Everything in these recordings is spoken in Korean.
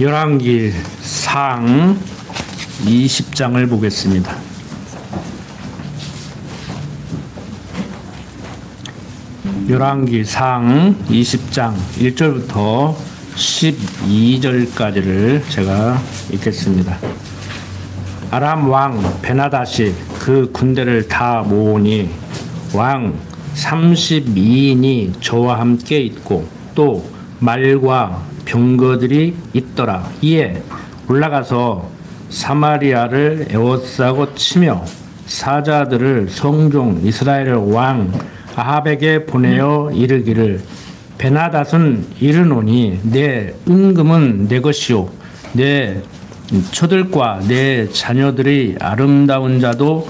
열왕기 상 20장을 보겠습니다. 열왕기 상 20장 1절부터 12절까지를 제가 읽겠습니다. 아람 왕 베나닷이 그 군대를 다 모으니 왕 32인이 저와 함께 있고 또 말과 병거들이 있더라. 이에 올라가서 사마리아를 에워싸고 치며 사자들을 성종 이스라엘 왕 아합에게 보내어 이르기를 베나닷은 이르노니 내 은금은 내 것이요 내 처들과 내 자녀들이 아름다운 자도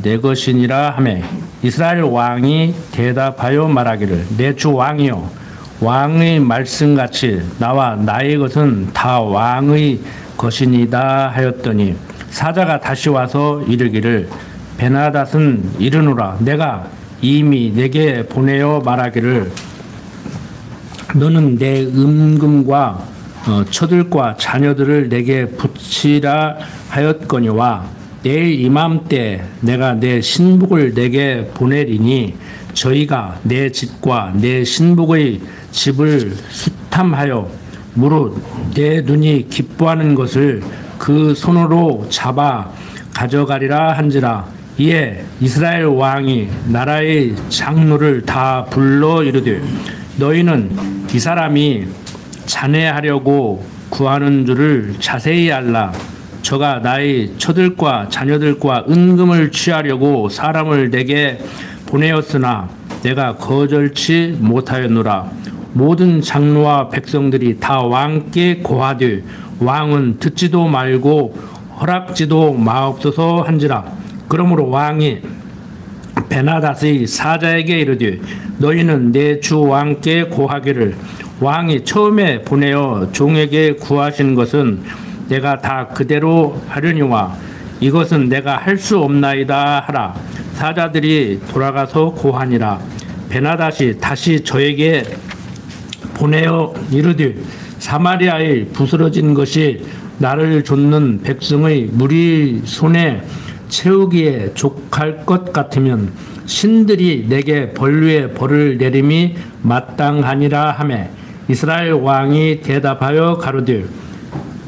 내 것이니라 하매 이스라엘 왕이 대답하여 말하기를 내 주 왕이여 왕의 말씀같이 나와 나의 것은 다 왕의 것이니다 하였더니 사자가 다시 와서 이르기를 베나닷은 이르노라 내가 이미 내게 보내어 말하기를 너는 내 은금과 처들과 자녀들을 내게 붙이라 하였거니와 내일 이맘때 내가 내 신복을 내게 보내리니 저희가 내 집과 내 신복의 집을 수탐하여 무릇 내 눈이 기뻐하는 것을 그 손으로 잡아 가져가리라 한지라. 이에 이스라엘 왕이 나라의 장로를 다 불러 이르되 너희는 이 사람이 잔해하려고 구하는 줄을 자세히 알라. 저가 나의 처들과 자녀들과 은금을 취하려고 사람을 내게 보내었으나 내가 거절치 못하였노라. 모든 장로와 백성들이 다 왕께 고하되 왕은 듣지도 말고 허락지도 마옵소서 한지라. 그러므로 왕이 베나닷의 사자에게 이르되 너희는 내 주 왕께 고하기를 왕이 처음에 보내어 종에게 구하신 것은 내가 다 그대로 하려니와 이것은 내가 할 수 없나이다 하라. 사자들이 돌아가서 고하니라. 베나닷이 다시 저에게 보내어 이르되 사마리아에 부스러진 것이 나를 좇는 백성의 무리 손에 채우기에 족할 것 같으면 신들이 내게 벌 위에 벌을 내림이 마땅하니라 하매 이스라엘 왕이 대답하여 가로되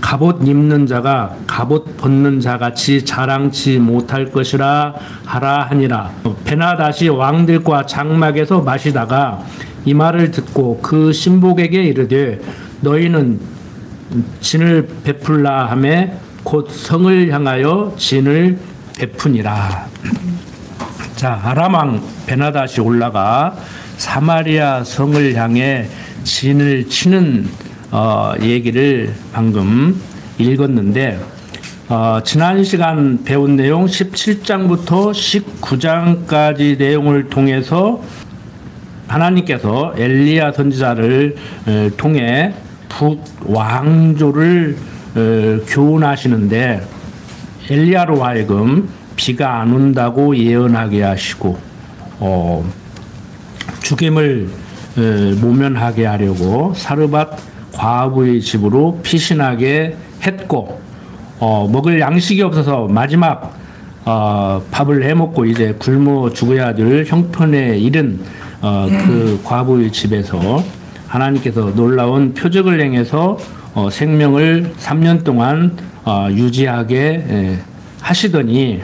갑옷 입는 자가 갑옷 벗는 자같이 자랑치 못할 것이라 하라 하니라. 베나닷이 왕들과 장막에서 마시다가 이 말을 듣고 그 신복에게 이르되 너희는 진을 베풀라 하매 곧 성을 향하여 진을 베푸니라. 자, 아람 왕 베나닷이 올라가 사마리아 성을 향해 진을 치는 얘기를 방금 읽었는데 지난 시간 배운 내용 17장부터 19장까지 내용을 통해서 하나님께서 엘리야 선지자를 통해 북왕조를 교훈하시는데 엘리야로 하여금 비가 안 온다고 예언하게 하시고 죽임을 모면하게 하려고 사르밧 과부의 집으로 피신하게 했고 먹을 양식이 없어서 마지막 밥을 해먹고 이제 굶어 죽어야 될 형편에 이른 그 과부의 집에서 하나님께서 놀라운 표적을 행해서 생명을 3년 동안 유지하게 하시더니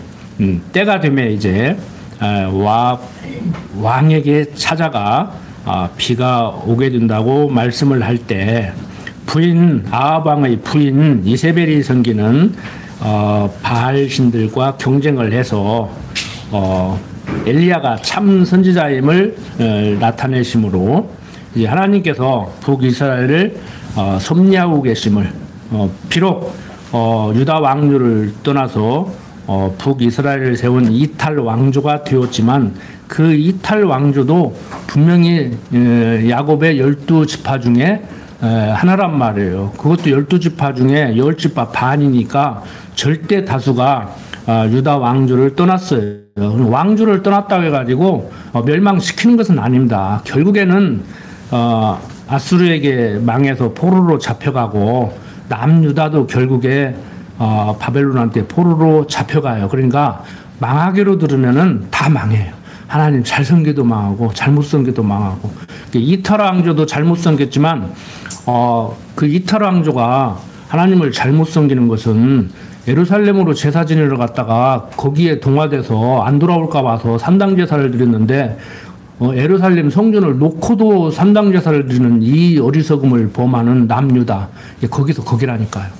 때가 되면 이제 왕에게 찾아가 비가 오게 된다고 말씀을 할 때 부인 아합 왕의 부인 이세벨이 섬기는 바알 신들과 경쟁을 해서 엘리야가 참 선지자임을 나타내심으로 이제 하나님께서 북이스라엘을 섭리하고 계심을 비록 유다 왕조를 떠나서 북이스라엘을 세운 이탈 왕조가 되었지만 그 이탈 왕조도 분명히 야곱의 12지파 중에 하나란 말이에요. 그것도 12지파 중에 10지파 반이니까 절대 다수가 유다 왕조를 떠났어요. 왕조를 떠났다고 해가지고 멸망시키는 것은 아닙니다. 결국에는 아수르에게 망해서 포로로 잡혀가고 남유다도 결국에 바벨론한테 포로로 잡혀가요. 그러니까 망하기로 들으면은 다 망해요. 하나님 잘 섬기도 망하고 잘못 섬기도 망하고. 이탈 왕조도 잘못 섬겼지만 그 이탈 왕조가 하나님을 잘못 섬기는 것은 예루살렘으로 제사 지내러 갔다가 거기에 동화돼서 안 돌아올까 봐서 산당 제사를 드렸는데 예루살렘 성전을 놓고도 산당 제사를 드리는 이 어리석음을 범하는 남유다. 거기서 거기라니까요.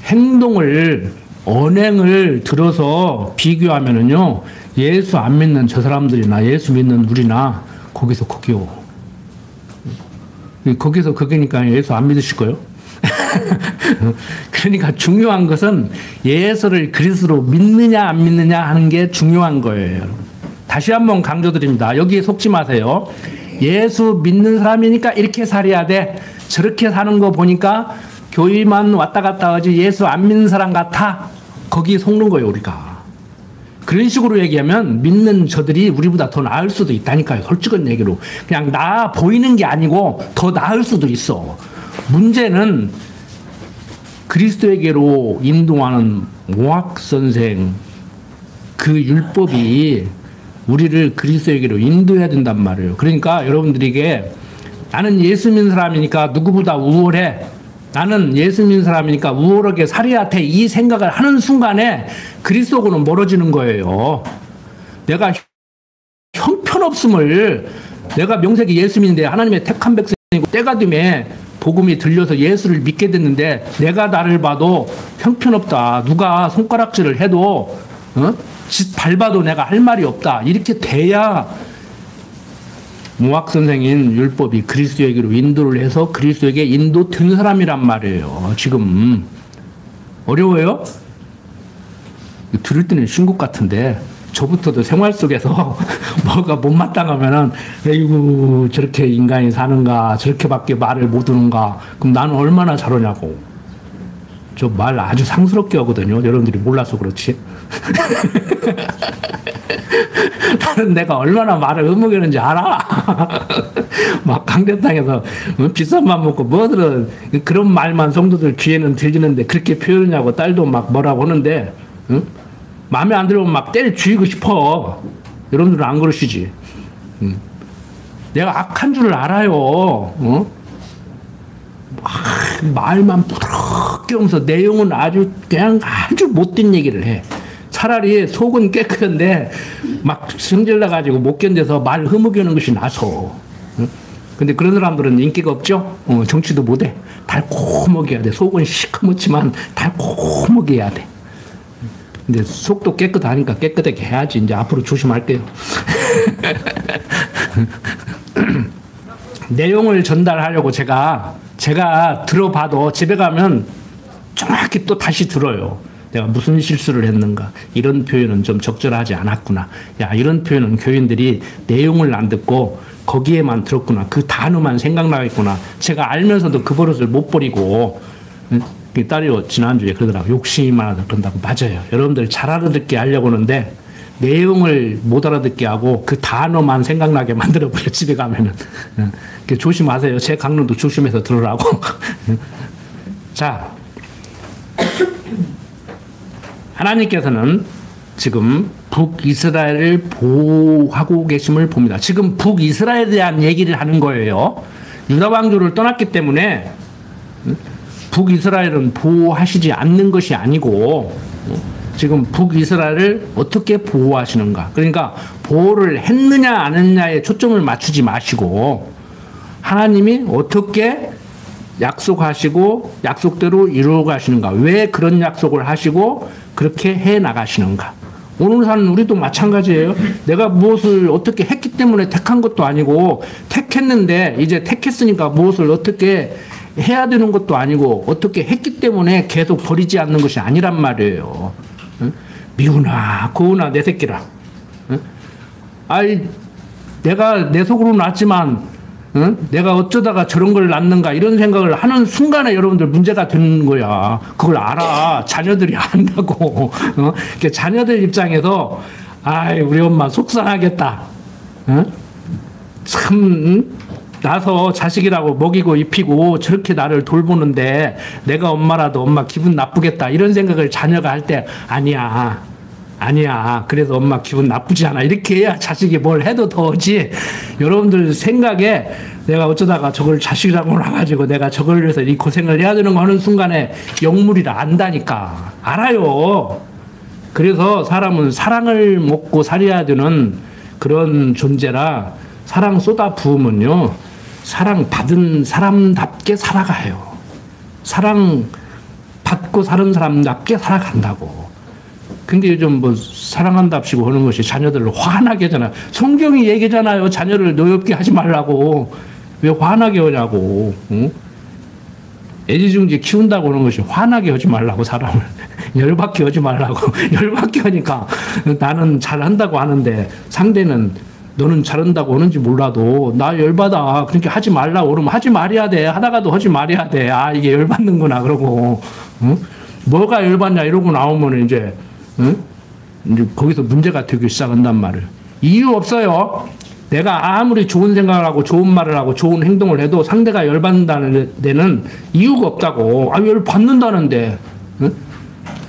행동을 언행을 들어서 비교하면은요, 예수 안 믿는 저 사람들이나 예수 믿는 우리나 거기서 거기요. 거기서 거기니까 예수 안 믿으실 거예요. 그러니까 중요한 것은 예수를 그리스도로 믿느냐 안 믿느냐 하는 게 중요한 거예요. 다시 한번 강조드립니다. 여기에 속지 마세요. 예수 믿는 사람이니까 이렇게 살아야 돼. 저렇게 사는 거 보니까 교회만 왔다 갔다 하지 예수 안 믿는 사람 같아. 거기에 속는 거예요, 우리가. 그런 식으로 얘기하면 믿는 저들이 우리보다 더 나을 수도 있다니까요. 솔직한 얘기로. 그냥 나아 보이는 게 아니고 더 나을 수도 있어. 문제는 그리스도에게로 인도하는 모학 선생, 그 율법이 우리를 그리스도에게로 인도해야 된단 말이에요. 그러니까 여러분들에게 나는 예수 믿는 사람이니까 누구보다 우월해. 나는 예수 믿는 사람이니까 우월하게 살아야 돼. 이 생각을 하는 순간에 그리스도하고는 멀어지는 거예요. 내가 형편없음을, 내가 명색이 예수 믿는데 하나님의 택한 백성이고 때가 되면 복음이 들려서 예수를 믿게 됐는데 내가 나를 봐도 형편없다. 누가 손가락질을 해도 짓 밟아도 내가 할 말이 없다. 이렇게 돼야 모학 선생인 율법이 그리스도에게로 인도를 해서 그리스도에게 인도 된 사람이란 말이에요. 지금 어려워요? 들을 때는 쉬운 것 같은데 저부터도 생활 속에서 뭐가 못마땅하면은 에이구 저렇게 인간이 사는가, 저렇게밖에 말을 못하는가, 그럼 나는 얼마나 잘하냐고. 저 말 아주 상스럽게 하거든요. 여러분들이 몰라서 그렇지. 나는 내가 얼마나 말을 흐뭇이는지 알아. 막 강대상에서 비싼 맘 먹고 뭐들은 그런 말만 성도들 귀에는 들리는데 그렇게 표현하냐고 딸도 막 뭐라고 하는데, 응? 마음에 안 들으면 막 때려 죽이고 싶어. 여러분들은 안 그러시지? 내가 악한 줄 알아요. 말만 부드럽게 하면서 내용은 아주 그냥 아주 못된 얘기를 해. 차라리 속은 깨끗한데 막 성질나가지고 못 견뎌서 말 흐뭇여는 것이 나서. 근데 그런 사람들은 인기가 없죠? 정치도 못해. 달콤하게 해야 돼. 속은 시커멓지만 달콤하게 해야 돼. 근데 속도 깨끗하니까 깨끗하게 해야지. 이제 앞으로 조심할게요. 내용을 전달하려고 제가 들어봐도 집에 가면 정확히 또 다시 들어요. 내가 무슨 실수를 했는가. 이런 표현은 좀 적절하지 않았구나. 야, 이런 표현은 교인들이 내용을 안 듣고 거기에만 들었구나. 그 단어만 생각나겠구나. 제가 알면서도 그 버릇을 못 버리고. 딸이 지난주에 그러더라고. 욕심이 많아서 그런다고. 맞아요. 여러분들 잘 알아듣게 하려고 하는데 내용을 못 알아듣게 하고 그 단어만 생각나게 만들어버려. 집에 가면은. 조심하세요. 제 강론도 조심해서 들으라고. 자, 하나님께서는 지금 북이스라엘을 보호하고 계심을 봅니다. 지금 북이스라엘에 대한 얘기를 하는 거예요. 유다 왕조를 떠났기 때문에 북이스라엘은 보호하시지 않는 것이 아니고 지금 북이스라엘을 어떻게 보호하시는가. 그러니까 보호를 했느냐 안 했느냐에 초점을 맞추지 마시고 하나님이 어떻게 약속하시고 약속대로 이루어 가시는가. 왜 그런 약속을 하시고 그렇게 해 나가시는가. 오늘 사는 우리도 마찬가지예요. 내가 무엇을 어떻게 했기 때문에 택한 것도 아니고 택했는데 이제 택했으니까 무엇을 어떻게 해야 되는 것도 아니고 어떻게 했기 때문에 계속 버리지 않는 것이 아니란 말이에요. 미우나 고우나 내 새끼라. 아이 내가 내 속으로 낳았지만 내가 어쩌다가 저런 걸 낳는가 이런 생각을 하는 순간에 여러분들 문제가 되는 거야. 그걸 알아. 자녀들이 안다고. 자녀들 입장에서 아이 우리 엄마 속상하겠다. 참 나서 자식이라고 먹이고 입히고 저렇게 나를 돌보는데 내가 엄마라도 엄마 기분 나쁘겠다 이런 생각을 자녀가 할 때 아니야. 아니야. 그래서 엄마 기분 나쁘지 않아. 이렇게 해야 자식이 뭘 해도 더지. 여러분들 생각에 내가 어쩌다가 저걸 자식이라고 나가지고 내가 저걸 위해서 이 고생을 해야 되는 거 하는 순간에 영물이라 안다니까. 알아요. 그래서 사람은 사랑을 먹고 살아야 되는 그런 존재라 사랑 쏟아 부으면요. 사랑 받은 사람답게 살아가요. 사랑 받고 사는 사람답게 살아간다고. 근데 요즘 뭐 사랑한답시고 하는 것이 자녀들을 화나게 하잖아. 성경이 얘기잖아요. 자녀를 노엽게 하지 말라고. 왜 화나게 하냐고. 응? 애지중지 키운다고 하는 것이 화나게 하지 말라고 사람을. 열받게 하지 말라고. 열받게 하니까 나는 잘한다고 하는데 상대는 너는 잘한다고 하는지 몰라도 나 열받아. 그러니까 하지 말라고 그러면 하지 말아야 돼. 하다가도 하지 말아야 돼. 아 이게 열받는구나 그러고. 응? 뭐가 열받냐 이러고 나오면 이제 응? 이제 거기서 문제가 되기 시작한단 말이에요. 이유 없어요. 내가 아무리 좋은 생각을 하고 좋은 말을 하고 좋은 행동을 해도 상대가 열받는다는 데는 이유가 없다고. 아 열받는다는데. 응?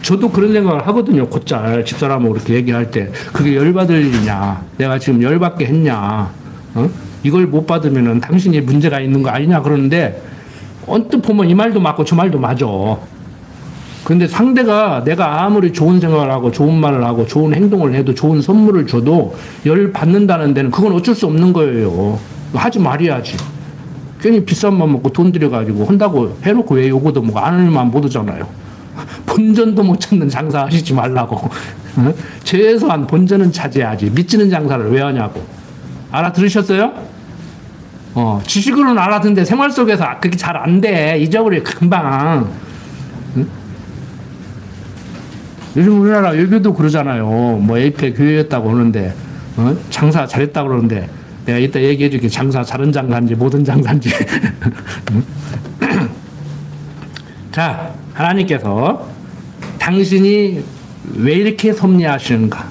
저도 그런 생각을 하거든요. 곧잘 집사람하고 그렇게 얘기할 때 그게 열받을 일이냐. 내가 지금 열받게 했냐. 어? 이걸 못 받으면은 당신이 문제가 있는 거 아니냐 그러는데 언뜻 보면 이 말도 맞고 저 말도 맞아. 근데 상대가 내가 아무리 좋은 생각을 하고 좋은 말을 하고 좋은 행동을 해도 좋은 선물을 줘도 열 받는다는 데는 그건 어쩔 수 없는 거예요. 하지 말아야지. 괜히 비싼 맘 먹고 돈 들여가지고 한다고 해놓고 왜 요거도 뭐가 안 하면 못 하잖아요. 본전도 못 찾는 장사 하시지 말라고. 최소한 본전은 차지해야지. 미치는 장사를 왜 하냐고. 알아들으셨어요? 지식으로는 알아듣는데 생활 속에서 그게 잘 안 돼. 잊어버려 금방. 요즘 우리나라 외교도 그러잖아요. 뭐 에이페 교회였다고 하는데 장사 잘했다고 그러는데 내가 이따 얘기해 줄게. 장사 잘한 장사인지 못한 장사인지. 자, 하나님께서 당신이 왜 이렇게 섭리하시는가?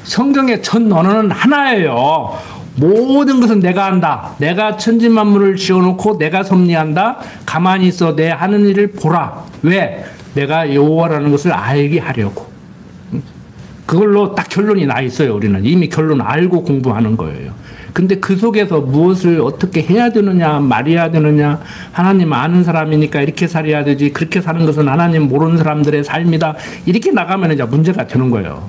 성경의 전 언어는 하나예요. 모든 것은 내가 한다. 내가 천지만물을 지어놓고 내가 섭리한다. 가만히 있어 내 하는 일을 보라. 왜? 내가 여호와라는 것을 알게 하려고. 그걸로 딱 결론이 나 있어요. 우리는 이미 결론 알고 공부하는 거예요. 근데 그 속에서 무엇을 어떻게 해야 되느냐, 말해야 되느냐, 하나님 아는 사람이니까 이렇게 살아야 되지, 그렇게 사는 것은 하나님 모르는 사람들의 삶이다. 이렇게 나가면 이제 문제가 되는 거예요.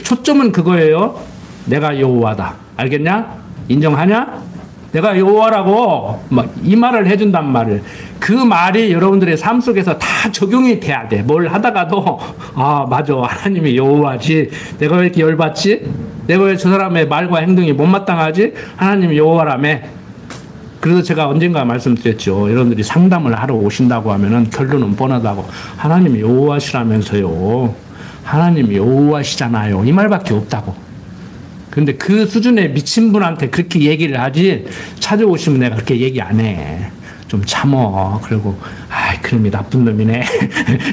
초점은 그거예요. 내가 여호와다. 알겠냐? 인정하냐? 내가 여호와라고 이 말을 해준단 말을. 그 말이 여러분들의 삶 속에서 다 적용이 돼야 돼. 뭘 하다가도 아 맞아 하나님이 여호와지. 내가 왜 이렇게 열받지? 내가 왜 저 사람의 말과 행동이 못마땅하지? 하나님이 여호와라며. 그래서 제가 언젠가 말씀드렸죠. 여러분들이 상담을 하러 오신다고 하면은 결론은 뻔하다고. 하나님이 여호와시라면서요. 하나님이 여호와시잖아요. 이 말밖에 없다고. 근데 그 수준에 미친 분한테 그렇게 얘기를 하지 찾아오시면 내가 그렇게 얘기 안 해. 좀 참어. 그리고 그놈이 나쁜 놈이네.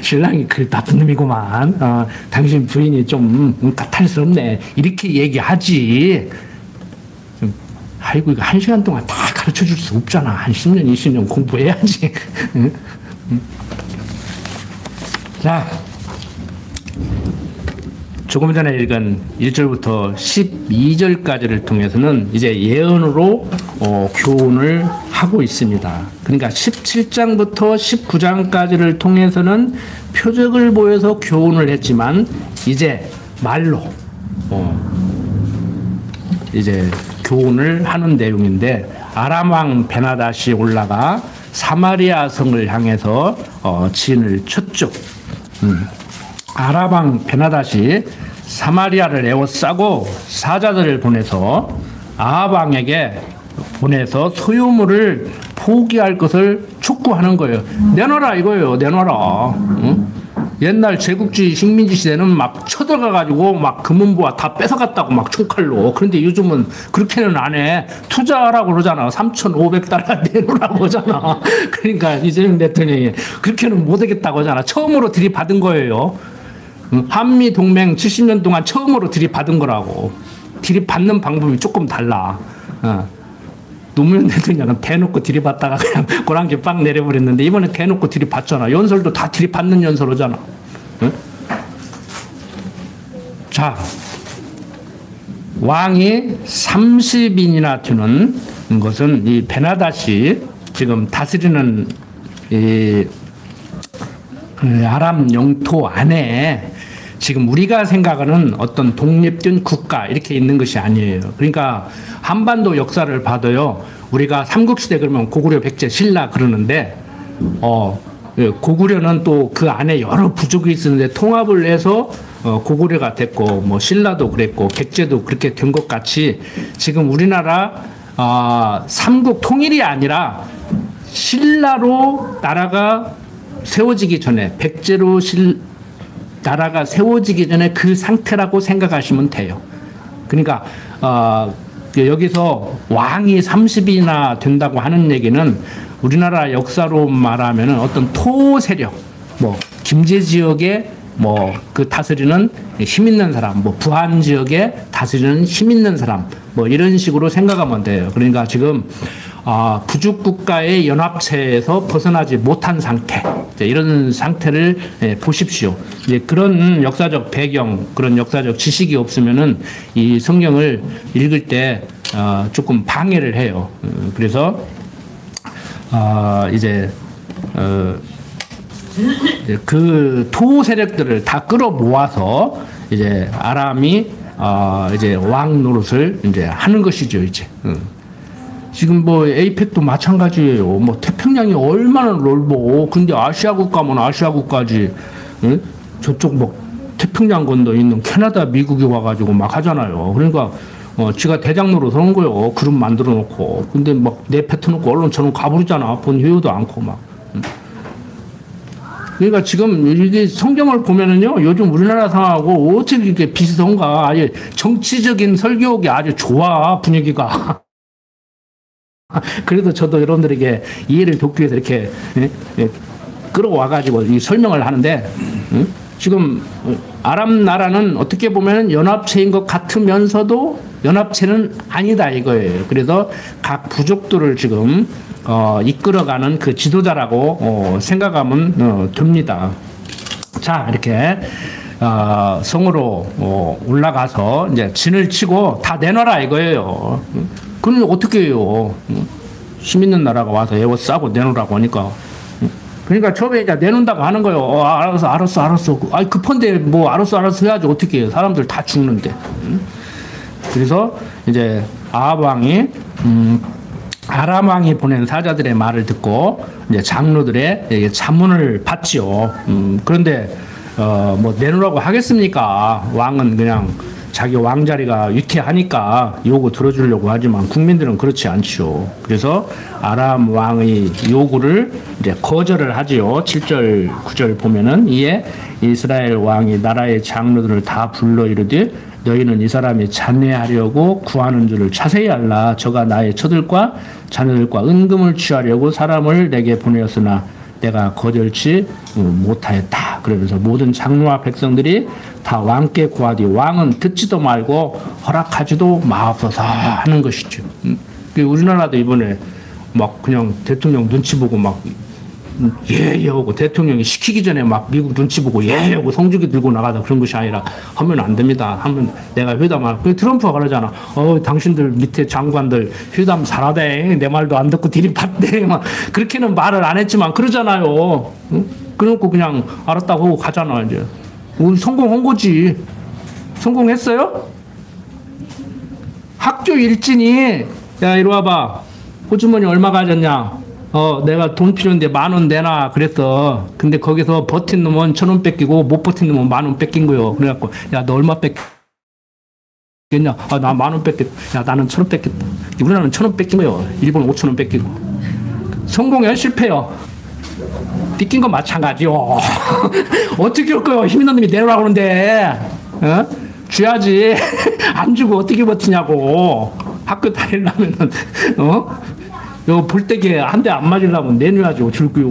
신랑이 그 나쁜 놈이구만. 당신 부인이 좀 까탈스럽네. 이렇게 얘기하지. 아이고 이거 1시간 동안 다 가르쳐 줄 수 없잖아. 한 10년 20년 공부해야지. 자, 조금 전에 읽은 1절부터 12절까지를 통해서는 이제 예언으로 교훈을 하고 있습니다. 그러니까 17장부터 19장까지를 통해서는 표적을 보여서 교훈을 했지만 이제 말로 이제 교훈을 하는 내용인데, 아람 왕 베나닷이 올라가 사마리아 성을 향해서 진을 쳤죠. 아람 왕 베나닷이 사마리아를 에워싸고 사자들을 보내서 아합 왕에게 보내서 소유물을 포기할 것을 촉구하는 거예요. 내놔라 이거예요. 내놔라. 응? 옛날 제국주의 식민지 시대는 막 쳐들어가가지고 막 금은보화 다 뺏어갔다고 막 총칼로. 그런데 요즘은 그렇게는 안 해. 투자하라고 그러잖아. 3,500달러 내놓으라고 하잖아. 그러니까 이재명 대통령이 그렇게는 못하겠다고 하잖아. 처음으로 들이받은 거예요. 한미 동맹 70년 동안 처음으로 들이받은 거라고. 들이받는 방법이 조금 달라. 노무현 대통령은 대놓고 들이받다가 그냥 고랑지 빵 내려버렸는데 이번에 대놓고 들이받잖아. 연설도 다 들이받는 연설하잖아. 응? 자, 왕이 30인이나 되는 것은 이 베나닷이 지금 다스리는 이 아람 영토 안에 지금 우리가 생각하는 어떤 독립된 국가 이렇게 있는 것이 아니에요. 그러니까 한반도 역사를 봐도요. 우리가 삼국시대 그러면 고구려, 백제, 신라 그러는데 고구려는 또 그 안에 여러 부족이 있었는데 통합을 해서 고구려가 됐고 뭐 신라도 그랬고 백제도 그렇게 된 것 같이 지금 우리나라 삼국 통일이 아니라 신라로 나라가 세워지기 전에 백제로 나라가 세워지기 전에 그 상태라고 생각하시면 돼요. 그러니까 여기서 왕이 30이나 된다고 하는 얘기는 우리나라 역사로 말하면 어떤 토 세력, 뭐 김제 지역에 뭐 그 다스리는 힘 있는 사람, 뭐 부안 지역에 다스리는 힘 있는 사람, 뭐 이런 식으로 생각하면 돼요. 그러니까 지금 부족 국가의 연합체에서 벗어나지 못한 상태, 이런 상태를 보십시오. 이제 그런 역사적 배경, 그런 역사적 지식이 없으면은 이 성경을 읽을 때 조금 방해를 해요. 그래서 이제 그 토 세력들을 다 끌어 모아서 이제 아람이 이제 왕 노릇을 이제 하는 것이죠, 이제. 지금 뭐 에이펙도 마찬가지예요. 뭐 태평양이 얼마나 넓어. 근데 아시아국 가면 아시아국 가지. 응? 저쪽 뭐 태평양 건너 있는 캐나다, 미국이 와가지고 막 하잖아요. 그러니까 지가 대장로로 서는 거예요. 그룹 만들어 놓고. 근데 막 내뱉어놓고 얼른 저는 가버리잖아. 본 회의도 않고 막. 응? 그러니까 지금 이게 성경을 보면은요, 요즘 우리나라 상황하고 어떻게 이렇게 비슷한가. 아예 정치적인 설교가 아주 좋아, 분위기가. 그래도 저도 여러분들에게 이해를 돕기 위해서 이렇게 끌어와가지고 이 설명을 하는데, 지금 아람 나라는 어떻게 보면 연합체인 것 같으면서도 연합체는 아니다 이거예요. 그래서 각 부족들을 지금 이끌어가는 그 지도자라고 생각하면 됩니다. 자, 이렇게 성으로 올라가서 이제 진을 치고 다 내놔라 이거예요. 그럼 어떻게 해요? 힘 있는 나라가 와서 에워싸고 내놓으라고 하니까. 그러니까 처음에 이제 내놓는다고 하는 거예요. 알았어. 아이, 급한데 뭐 알았어 해야지. 어떻게 해요? 사람들 다 죽는데. 그래서 이제 아합 왕이 아람 왕이 보낸 사자들의 말을 듣고 이제 장로들의 자문을 받지요. 그런데 뭐 내놓으라고 하겠습니까? 왕은 그냥 자기 왕자리가 위태하니까 요구 들어주려고 하지만 국민들은 그렇지 않죠. 그래서 아람 왕의 요구를 이제 거절을 하지요. 7절, 9절 보면은 이에 이스라엘 왕이 나라의 장로들을 다 불러 이르되 너희는 이 사람이 잔해하려고 구하는 줄을 자세히 알라. 저가 나의 처들과 자녀들과 은금을 취하려고 사람을 내게 보내었으나 내가 거절치 못하였다. 그러면서 모든 장로와 백성들이 다 왕께 구하되 왕은 듣지도 말고 허락하지도 마옵소서 하는 것이죠. 우리나라도 이번에 막 그냥 대통령 눈치 보고 막 하고 대통령이 시키기 전에 막 미국 눈치 보고 하고 성주기 들고 나가다 그런 것이 아니라 하면 안 됩니다. 하면 내가 회담할. 트럼프가 그러잖아. 당신들 밑에 장관들 회담 잘하대. 내 말도 안 듣고 들이받대. 막 그렇게는 말을 안 했지만 그러잖아요. 응? 그래놓고 그냥 알았다고 하고 가잖아 이제. 우리 성공한 거지. 성공했어요? 학교 일진이 야 이리 와봐. 호주머니 얼마 가졌냐? 내가 돈 필요한데 10,000원 내놔 그랬어. 근데 거기서 버틴 놈은 1,000원 뺏기고 못 버틴 놈은 10,000원 뺏긴 거요. 그래갖고 야 너 얼마 뺏겼냐? 나 10,000원 뺏겼. 야 나는 1,000원 뺏겼다. 우리나라는 1,000원 뺏긴 거요. 일본 5,000원 뺏기고. 성공해요? 실패요? 뺏긴 건 마찬가지요. 어떻게 할 거요? 힘 있는 놈이 내놓으라고 그러는데 줘야지. 안 주고 어떻게 버티냐고. 학교 다니려면은 요 볼때게 한 대 안 맞으려면 내놔야죠. 줄게요.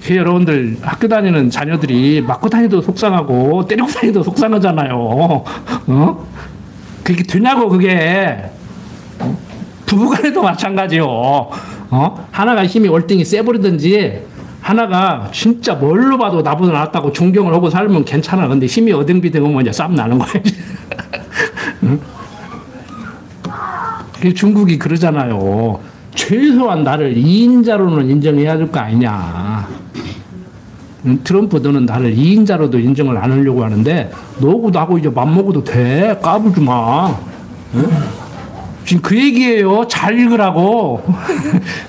여러분들 학교 다니는 자녀들이 맞고 다니도 속상하고 때리고 다니도 속상하잖아요. 그게 되냐고 그게. 부부간에도 마찬가지요. 하나가 힘이 월등히 세버리든지 하나가 진짜 뭘로 봐도 나보다 낫다고 존경을 하고 살면 괜찮아. 근데 힘이 어등비등하면 이제 싸움 나는 거예요. 응? 중국이 그러잖아요. 최소한 나를 2인자로는 인정해야 될 거 아니냐. 트럼프 너는 나를 2인자로도 인정을 안 하려고 하는데 너하고 나하고 이제 맘먹어도 돼. 까불지 마. 응? 지금 그 얘기예요. 잘 읽으라고.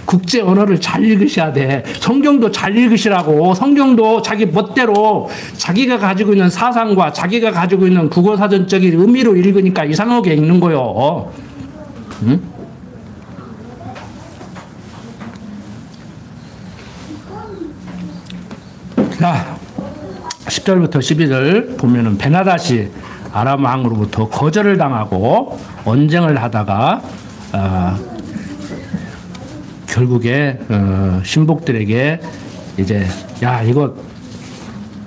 국제 언어를 잘 읽으셔야 돼. 성경도 잘 읽으시라고. 성경도 자기 멋대로 자기가 가지고 있는 사상과 자기가 가지고 있는 국어사전적인 의미로 읽으니까 이상하게 읽는 거요. 응? 자, 10절부터 12절 보면은 베나다시 아람 왕으로부터 거절을 당하고 언쟁을 하다가 결국에 신복들에게 이제 야 이거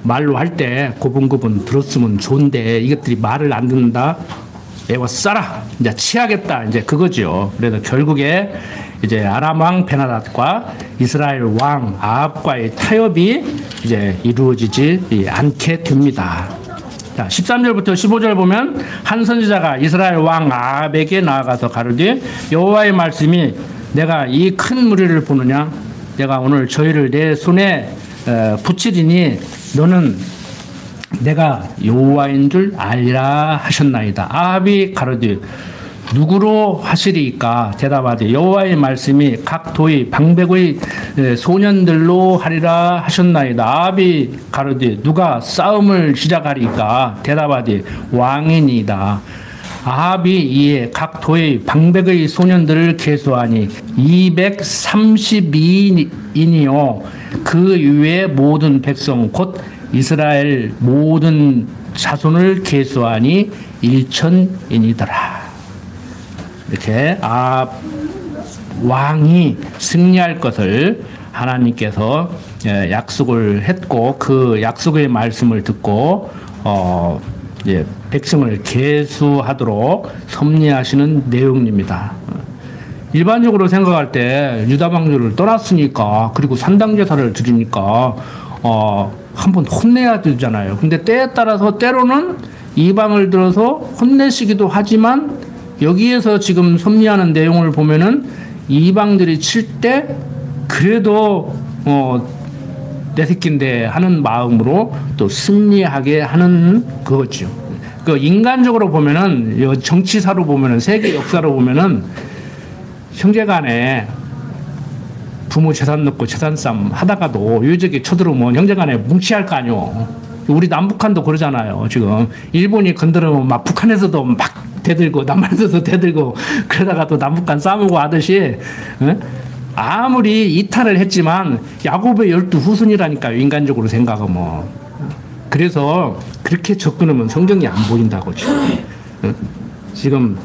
말로 할 때 고분고분 들었으면 좋은데 이것들이 말을 안 듣는다. 애워 써라. 이제 치하겠다. 이제 그거죠. 그래서 결국에 이제 아람 왕 베나닷과 이스라엘 왕 아합과의 타협이 이제 이루어지지 않게 됩니다. 자, 13절부터 15절 보면 한 선지자가 이스라엘 왕 아합에게 나아가서 가로되 여호와의 말씀이 내가 이 큰 무리를 보느냐 내가 오늘 저희를 내 손에 붙이리니 너는 내가 여호와인 줄 알리라 하셨나이다. 아합이 가로되 누구로 하시리까? 대답하되 여호와의 말씀이 각 도의 방백의 소년들로 하리라 하셨나이다. 아합이 가로되 누가 싸움을 시작하리까? 대답하되 왕이니이다. 아합이 이에 각 도의 방백의 소년들을 계수하니 232인이요 그 외의 모든 백성 곧 이스라엘 모든 자손을 계수하니 1,000인이더라. 이렇게 아합 왕이 승리할 것을 하나님께서 약속을 했고 그 약속의 말씀을 듣고 백성을 계수하도록 섭리하시는 내용입니다. 일반적으로 생각할 때 유다 방주를 떠났으니까 그리고 산당 제사를 드리니까 한번 혼내야 되잖아요. 근데 때에 따라서 때로는 이방을 들어서 혼내시기도 하지만 여기에서 지금 섭리하는 내용을 보면은 이방들이 칠 때 그래도 내 새끼인데 하는 마음으로 또 승리하게 하는 그거죠. 그 인간적으로 보면은 정치사로 보면은 세계 역사로 보면은 형제간에 부모 재산 넣고 재산 싸움 하다가도 유적이 쳐들어오면 형제간에 뭉치할 거 아니오. 우리 남북한도 그러잖아요. 지금 일본이 건드리면 막 북한에서도 막 대들고 남한에서도 대들고 그러다가 또 남북한 싸우고 하듯이 아무리 이탈을 했지만 야곱의 12후손이라니까요. 인간적으로 생각하면. 그래서 그렇게 접근하면 성경이 안 보인다고 지금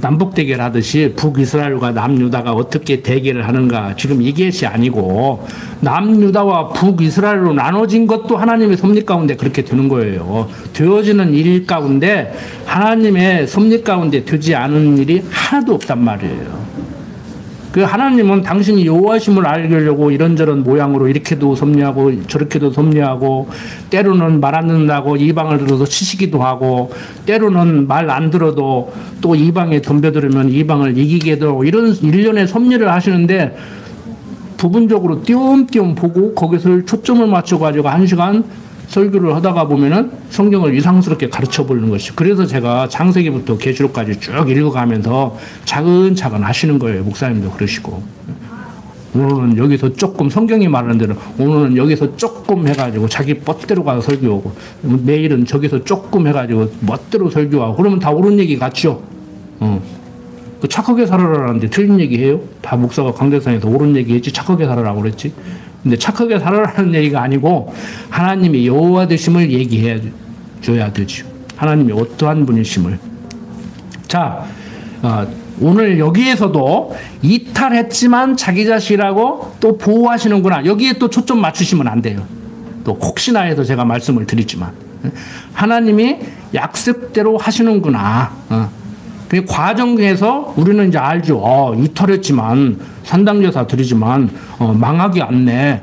남북 대결 하듯이 북이스라엘과 남유다가 어떻게 대결을 하는가 지금 이것이 아니고 남유다와 북이스라엘로 나눠진 것도 하나님의 섭리 가운데 그렇게 되는 거예요. 되어지는 일 가운데 하나님의 섭리 가운데 되지 않은 일이 하나도 없단 말이에요. 그 하나님은 당신이 여호와심을 알려고 이런저런 모양으로 이렇게도 섭리하고 저렇게도 섭리하고 때로는 말 안 듣는다고 이방을 들어서 치시기도 하고 때로는 말 안 들어도 또 이방에 덤벼들으면 이방을 이기게도 하고 이런 일련의 섭리를 하시는데 부분적으로 띄엄띄엄 보고 거기서 초점을 맞춰가지고 1시간 설교를 하다가 보면은 성경을 이상스럽게 가르쳐 보는 것이. 그래서 제가 창세기부터 계시록까지 쭉 읽어가면서 차근차근 하시는 거예요. 목사님도 그러시고. 오늘은 여기서 조금 성경이 말하는 대로 오늘은 여기서 조금 해가지고 자기 멋대로 가서 설교하고 내일은 저기서 조금 해가지고 멋대로 설교하고 그러면 다 옳은 얘기 같죠. 그 착하게 살아라는데 틀린 얘기 해요? 다 목사가 강대상에서 옳은 얘기 했지 착하게 살아라고 그랬지. 근데 착하게 살아라는 얘기가 아니고 하나님이 여호와 되심을 얘기해 줘야 되죠. 하나님이 어떠한 분이심을. 자, 오늘 여기에서도 이탈했지만 자기 자식이라고 또 보호하시는구나. 여기에 또 초점 맞추시면 안 돼요. 또 혹시나 해서 제가 말씀을 드리지만 하나님이 약속대로 하시는구나. 그 과정에서 우리는 이제 알죠. 이탈했지만, 산당제사 드리지만, 망하지 않네.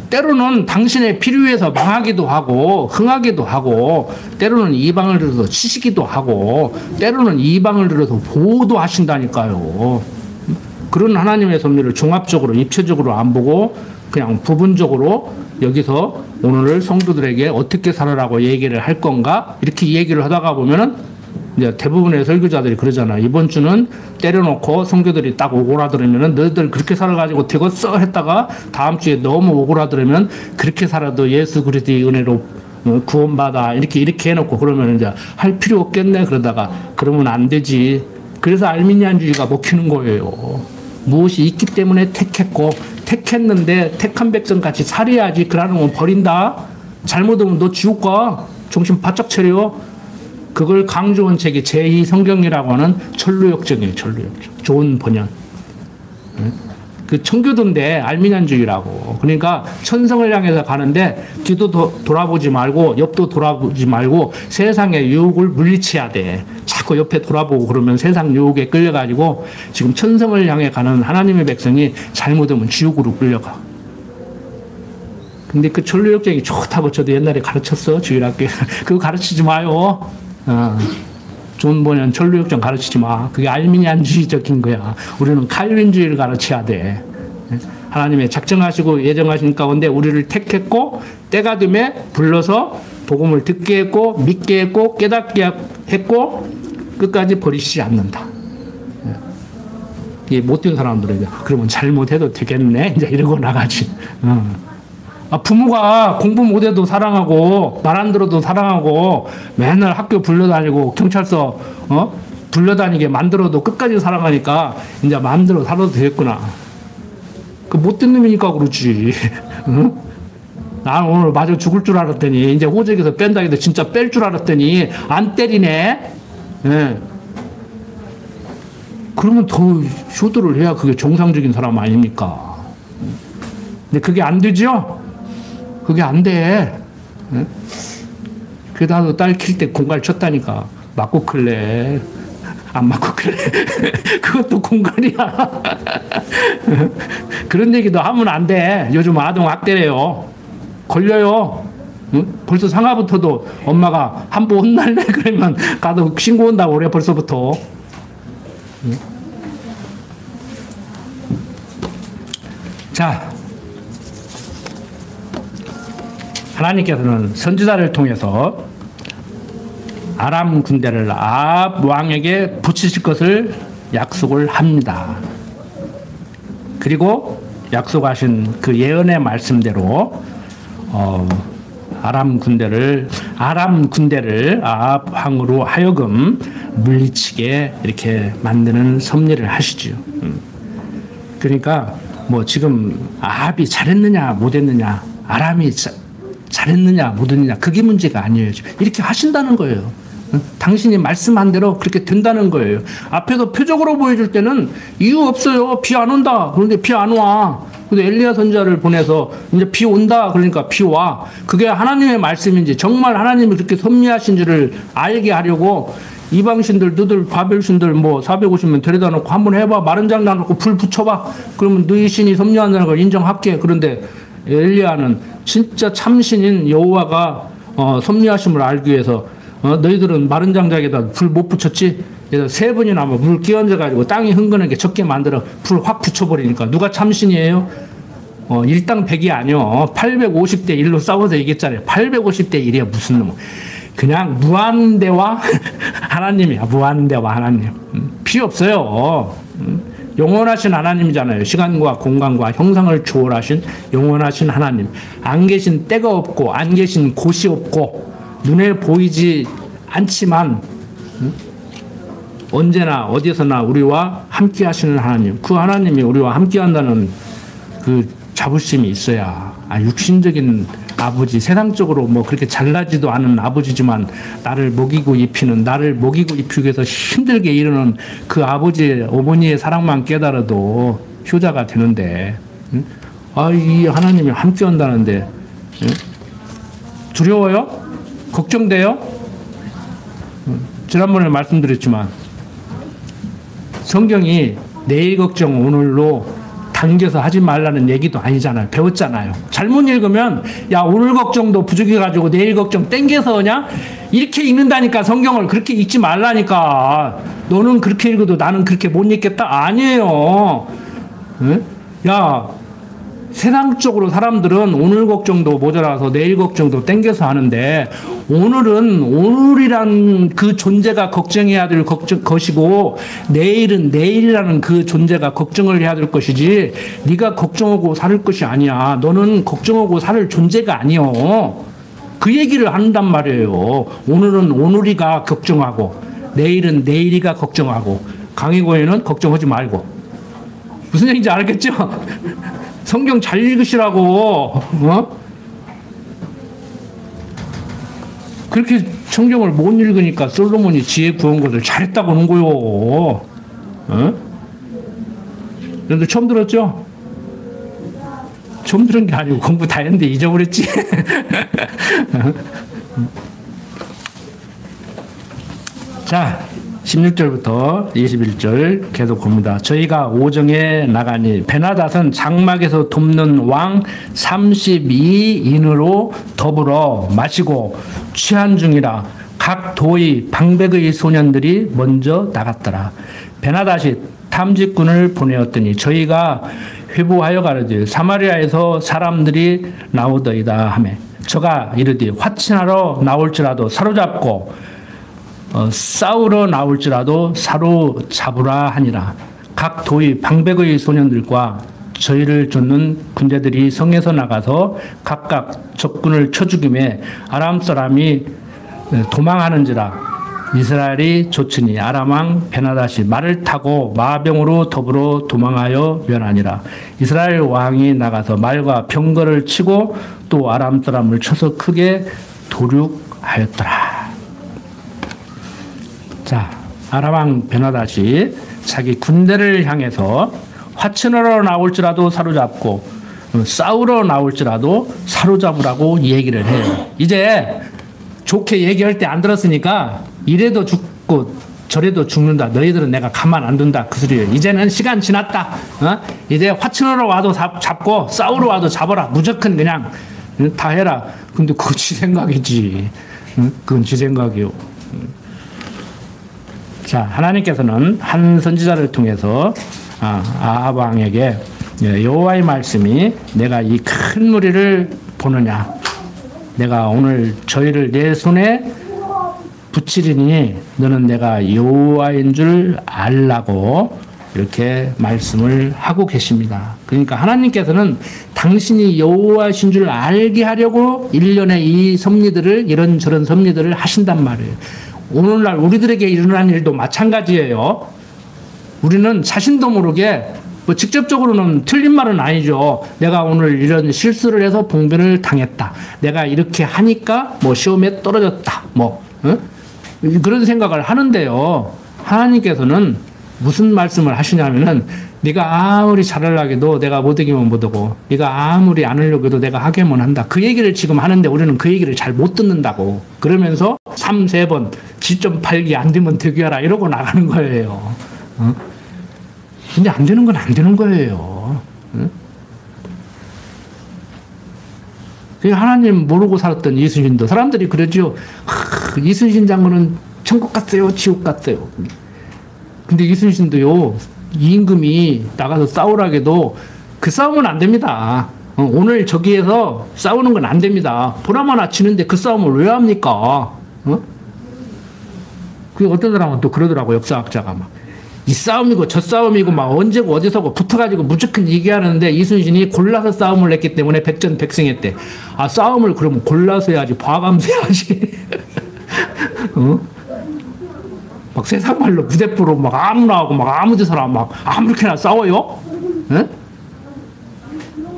때로는 당신의 필요해서 망하기도 하고, 흥하기도 하고, 때로는 이방을 들어서 치시기도 하고, 때로는 이방을 들어서 보호도 하신다니까요. 그런 하나님의 섭리를 종합적으로, 입체적으로 안 보고, 그냥 부분적으로 여기서 오늘 성도들에게 어떻게 살아라고 얘기를 할 건가? 이렇게 얘기를 하다가 보면은 이제 대부분의 설교자들이 그러잖아. 이번 주는 때려놓고 성교들이 딱 오고라들으면은 너희들 그렇게 살아가지고 되겠어 했다가 다음 주에 너무 오고라들으면 그렇게 살아도 예수 그리스도의 은혜로 구원받아 이렇게 해놓고 그러면 이제 할 필요 없겠네. 그러다가 그러면 안 되지. 그래서 알미니안주의가 먹히는 거예요. 무엇이 있기 때문에 택했고 택했는데 택한 백성같이 살아야지. 그러는 건 버린다. 잘못하면 너 지옥 가. 정신 바짝 차려. 그걸 강조한 책이 제2성경이라고 하는 천루역정이에요. 천루역정. 좋은 번역. 그 청교도인데 알미니안주의라고. 그러니까 천성을 향해서 가는데 뒤도 돌아보지 말고 옆도 돌아보지 말고 세상의 유혹을 물리쳐야 돼. 자꾸 옆에 돌아보고 그러면 세상 유혹에 끌려가지고 지금 천성을 향해 가는 하나님의 백성이 잘못하면 지옥으로 끌려가. 근데 그 천루역정이 좋다고 저도 옛날에 가르쳤어. 주일학교에. 그거 가르치지 마요. 좋은 번역 천루역정 가르치지 마. 그게 알미니안주의적인 거야. 우리는 칼빈주의를 가르쳐야 돼. 하나님의 작정하시고 예정하신 가운데 우리를 택했고 때가 되면 불러서 복음을 듣게 했고 믿게 했고 깨닫게 했고 끝까지 버리시지 않는다. 이게 못된 사람들에게 그러면 잘못해도 되겠네. 이제 이러고 나가지. 부모가 공부 못해도 사랑하고 말 안 들어도 사랑하고 맨날 학교 불러다니고 경찰서 불러다니게 만들어도 끝까지 사랑하니까 이제 마음대로 살아도 되겠구나. 그 못된 놈이니까 그렇지. 응? 난 오늘 맞아 죽을 줄 알았더니 이제 호적에서 뺀다 해도 진짜 뺄 줄 알았더니 안 때리네. 예. 그러면 더 효도를 해야 그게 정상적인 사람 아닙니까? 근데 그게 안 되죠? 그게 안 돼. 응? 그래도 나도 딸 킬 때 공갈 쳤다니까. 맞고 클래. 안 맞고 클래. 그것도 공갈이야. 그런 얘기도 하면 안 돼. 요즘 아동 학대래요. 걸려요. 응? 벌써 상하부터도 엄마가 한부 혼날래? 그러면 가도 신고 온다고 그래, 벌써부터. 응? 자. 하나님께서는 선지자를 통해서 아람 군대를 아합 왕에게 붙이실 것을 약속을 합니다. 그리고 약속하신 그 예언의 말씀대로 아람 군대를 아합 왕으로 하여금 물리치게 이렇게 만드는 섭리를 하시죠. 그러니까 뭐 지금 아합이 잘했느냐 못했느냐, 아람이 잘했느냐 못했느냐 그게 문제가 아니에요. 이렇게 하신다는 거예요. 당신이 말씀한 대로 그렇게 된다는 거예요. 앞에서 표적으로 보여줄 때는 이유 없어요. 비 안 온다. 그런데 비 안 와. 근데 엘리야 선지자를 보내서 이제 비 온다. 그러니까 비 와. 그게 하나님의 말씀인지 정말 하나님이 그렇게 섭리하신지를 알게 하려고 이방신들, 너들 바벨신들 뭐 450명 데려다 놓고 한번 해봐. 마른 장난 놓고 불 붙여봐. 그러면 너희 신이 섭리한다는 걸 인정할게. 그런데 엘리야는 진짜 참신인 여호와가 섭리하심을 알기 위해서 너희들은 마른 장작에다 불 못 붙였지? 그래서 3번이나 물 끼얹어가지고 땅이 흥건하게 적게 만들어 불 확 붙여버리니까 누가 참신이에요? 일당 100이 아니요. 850대 1로 싸워서 이겼잖아요. 850대 1이야 무슨 놈. 그냥 무한대와 하나님이야. 무한대와 하나님. 필요 없어요. 영원하신 하나님이잖아요. 시간과 공간과 형상을 초월하신 영원하신 하나님. 안 계신 때가 없고 안 계신 곳이 없고 눈에 보이지 않지만 언제나 어디서나 우리와 함께 하시는 하나님. 그 하나님이 우리와 함께 한다는 그 자부심이 있어야 육신적인 아버지, 세상적으로 뭐 그렇게 잘나지도 않은 아버지지만 나를 먹이고 입히는, 나를 먹이고 입히기 위해서 힘들게 이르는 그 아버지, 어머니의 사랑만 깨달아도 효자가 되는데, 응? 이 하나님이 함께 한다는데, 응? 두려워요? 걱정돼요? 지난번에 말씀드렸지만, 성경이 내일 걱정 오늘로 당겨서 하지 말라는 얘기도 아니잖아요. 배웠잖아요. 잘못 읽으면 야 오늘 걱정도 부족해가지고 내일 걱정 땡겨서 그냥 이렇게 읽는다니까. 성경을 그렇게 읽지 말라니까. 너는 그렇게 읽어도 나는 그렇게 못 읽겠다? 아니에요. 응? 야 세상적으로 사람들은 오늘 걱정도 모자라서 내일 걱정도 땡겨서 하는데, 오늘은 오늘이란 그 존재가 걱정해야 될 것이고 내일은 내일이라는 그 존재가 걱정을 해야 될 것이지, 네가 걱정하고 살 것이 아니야. 너는 걱정하고 살 존재가 아니요. 그 얘기를 한단 말이에요. 오늘은 오늘이가 걱정하고 내일은 내일이가 걱정하고 강의고에는 걱정하지 말고. 무슨 얘기인지 알겠죠? 성경 잘 읽으시라고. 어? 그렇게 성경을 못 읽으니까 솔로몬이 지혜 구한 것을 잘했다고 하는 거요. 어? 여러분들 처음 들었죠? 처음 들은 게 아니고 공부 다 했는데 잊어버렸지. 자, 16절부터 21절 계속 봅니다. 저희가 오정에 나가니 베나닷은 장막에서 돕는 왕 32인으로 더불어 마시고 취한 중이라 각 도의 방백의 소년들이 먼저 나갔더라. 베나닷이 탐직군을 보내었더니 저희가 회부하여 가르되 사마리아에서 사람들이 나오더이다 하매 저가 이르되 화친하러 나올지라도 사로잡고 싸우러 나올지라도 사로잡으라 하니라. 각 도의 방백의 소년들과 저희를 쫓는 군대들이 성에서 나가서 각각 적군을 쳐 죽임에 아람 사람이 도망하는지라. 이스라엘이 쫓으니 아람 왕 베나닷이 말을 타고 마병으로 더불어 도망하여 면하니라. 이스라엘 왕이 나가서 말과 병거를 치고 또 아람 사람을 쳐서 크게 도륙하였더라. 자, 아람 왕 베나닷이 자기 군대를 향해서 화친하러 나올지라도 사로잡고 싸우러 나올지라도 사로잡으라고 얘기를 해요. 이제 좋게 얘기할 때 안 들었으니까 이래도 죽고 저래도 죽는다. 너희들은 내가 가만 안 둔다. 그 소리예요. 이제는 시간 지났다. 어? 이제 화친하러 와도 잡고 싸우러 와도 잡아라. 무조건 그냥 다 해라. 근데 그거 지 생각이지. 그건 지 생각이요. 자, 하나님께서는 한 선지자를 통해서 아합 왕에게 여호와의 말씀이 내가 이 큰 무리를 보느냐, 내가 오늘 저희를 내 손에 붙이리니 너는 내가 여호와인 줄 알라고 이렇게 말씀을 하고 계십니다. 그러니까 하나님께서는 당신이 여호와신 줄 알게 하려고 일련의 이 섭리들을, 이런저런 섭리들을 하신단 말이에요. 오늘날 우리들에게 일어난 일도 마찬가지예요. 우리는 자신도 모르게 뭐 직접적으로는 틀린 말은 아니죠. 내가 오늘 이런 실수를 해서 봉변을 당했다. 내가 이렇게 하니까 뭐 시험에 떨어졌다. 뭐 그런 생각을 하는데요. 하나님께서는 무슨 말씀을 하시냐면은 네가 아무리 잘하려고 해도 내가 못하기만 못하고 네가 아무리 안 하려고 해도 내가 하게만 한다. 그 얘기를 지금 하는데 우리는 그 얘기를 잘 못 듣는다고. 그러면서 3-4번 지점 팔기 안 되면 되게 하라 이러고 나가는 거예요. 근데 안 되는 건 안 되는 거예요. 하나님 모르고 살았던 이순신도 사람들이 그러죠. 이순신 장군은 천국 갔어요, 지옥 갔어요. 근데 이순신도요, 임금이 나가서 싸우라고 해도 그 싸움은 안 됩니다. 오늘 저기에서 싸우는 건 안 됩니다. 보나마나 치는데 그 싸움을 왜 합니까? 그 어떤 사람은 또 그러더라고, 역사학자가 막. 이 싸움이고 저 싸움이고 막 언제고 어디서고 붙어가지고 무조건 얘기하는데 이순신이 골라서 싸움을 했기 때문에 백전백승했대. 아, 싸움을 그러면 골라서 해야지, 봐가면서 해야지. 막 세상 말로 무대포로 막 아무나 하고 막 아무 데서나 막 아무렇게나 싸워요? 에?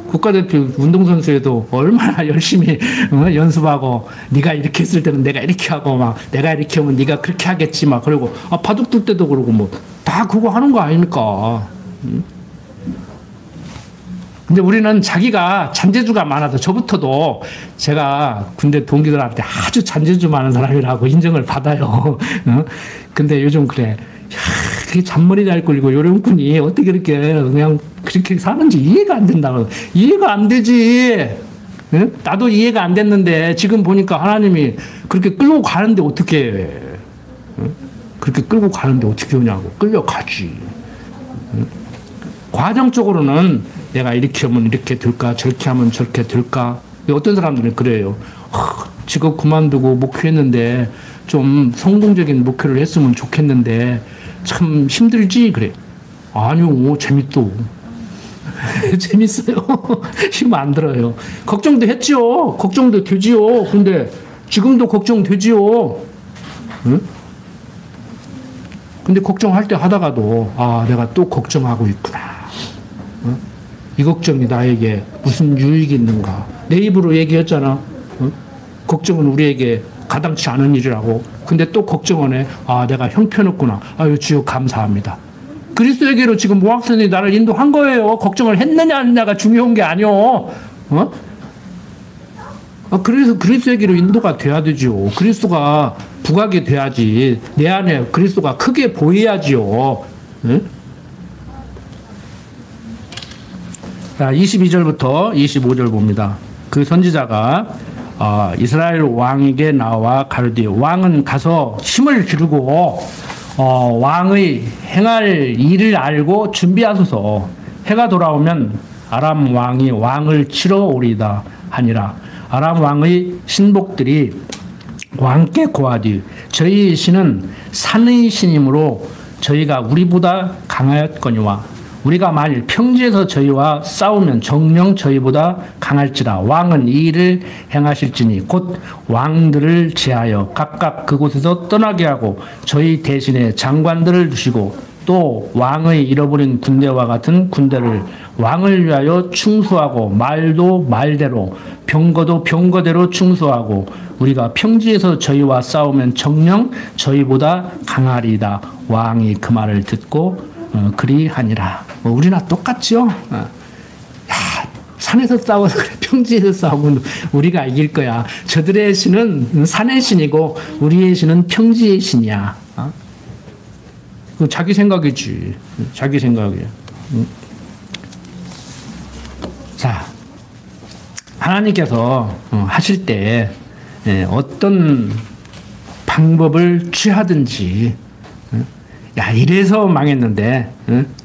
국가대표 운동선수에도 얼마나 열심히 연습하고 네가 이렇게 했을 때는 내가 이렇게 하고 막 내가 이렇게 하면 네가 그렇게 하겠지 막 그러고 바둑 둘 때도 그러고 뭐 다 그거 하는 거 아닙니까? 근데 우리는 자기가 잔재주가 많아서 저부터도 제가 군대 동기들한테 아주 잔재주 많은 사람이라고 인정을 받아요. 근데 요즘 그래. 어떻게 잔머리 잘 끌고 요런 분이 어떻게 이렇게 그냥 그렇게 사는지 이해가 안 된다고. 이해가 안 되지. 응? 나도 이해가 안 됐는데 지금 보니까 하나님이 그렇게 끌고 가는데 어떻게 해. 응? 그렇게 끌고 가는데 어떻게 오냐고. 끌려가지. 응? 과정적으로는 내가 이렇게 하면 이렇게 될까, 저렇게 하면 저렇게 될까. 어떤 사람들은 그래요. 직업 그만두고 목회했는데 좀 성공적인 목회를 했으면 좋겠는데 참 힘들지 그래. 아니요, 재밌어. 재밌어요. 힘 안 들어요. 걱정도 했지요. 걱정도 되지요. 근데 지금도 걱정되지요. 응? 근데 걱정할 때 하다가도 내가 또 걱정하고 있구나. 응? 이 걱정이 나에게 무슨 유익이 있는가. 내 입으로 얘기했잖아. 응? 걱정은 우리에게 가당치 않은 일이라고. 근데 또 걱정은 해. 내가 형편없구나. 아유, 주여 감사합니다. 그리스도에게로 지금 모학선생이 나를 인도한 거예요. 걱정을 했느냐 안 했느냐가 중요한 게 아니오. 그래서 그리스도에게로 인도가 돼야 되죠. 그리스도가 부각이 돼야지. 내 안에 그리스도가 크게 보여야지요. 응? 자, 22절부터 25절 봅니다. 그 선지자가 이스라엘 왕에게 나와 가르되 왕은 가서 힘을 기르고 왕의 행할 일을 알고 준비하소서. 해가 돌아오면 아람 왕이 왕을 치러 오리다 하니라. 아람 왕의 신복들이 왕께 고하되 저희 신은 산의 신이므로 저희가 우리보다 강하였거니와 우리가 만일 평지에서 저희와 싸우면 정령 저희보다 강할지라. 왕은 이 일을 행하실지니 곧 왕들을 제하여 각각 그곳에서 떠나게 하고 저희 대신에 장관들을 두시고 또 왕의 잃어버린 군대와 같은 군대를 왕을 위하여 충수하고 말도 말대로 병거도 병거대로 충수하고 우리가 평지에서 저희와 싸우면 정령 저희보다 강하리이다. 왕이 그 말을 듣고 그리하니라. 우리나 똑같죠. 산에서 싸워서 그래. 평지에서 싸우면 우리가 이길 거야. 저들의 신은 산의 신이고 우리의 신은 평지의 신이야. 그 자기 생각이지. 자기 생각이야. 자, 하나님께서 하실 때 어떤 방법을 취하든지 야, 이래서 망했는데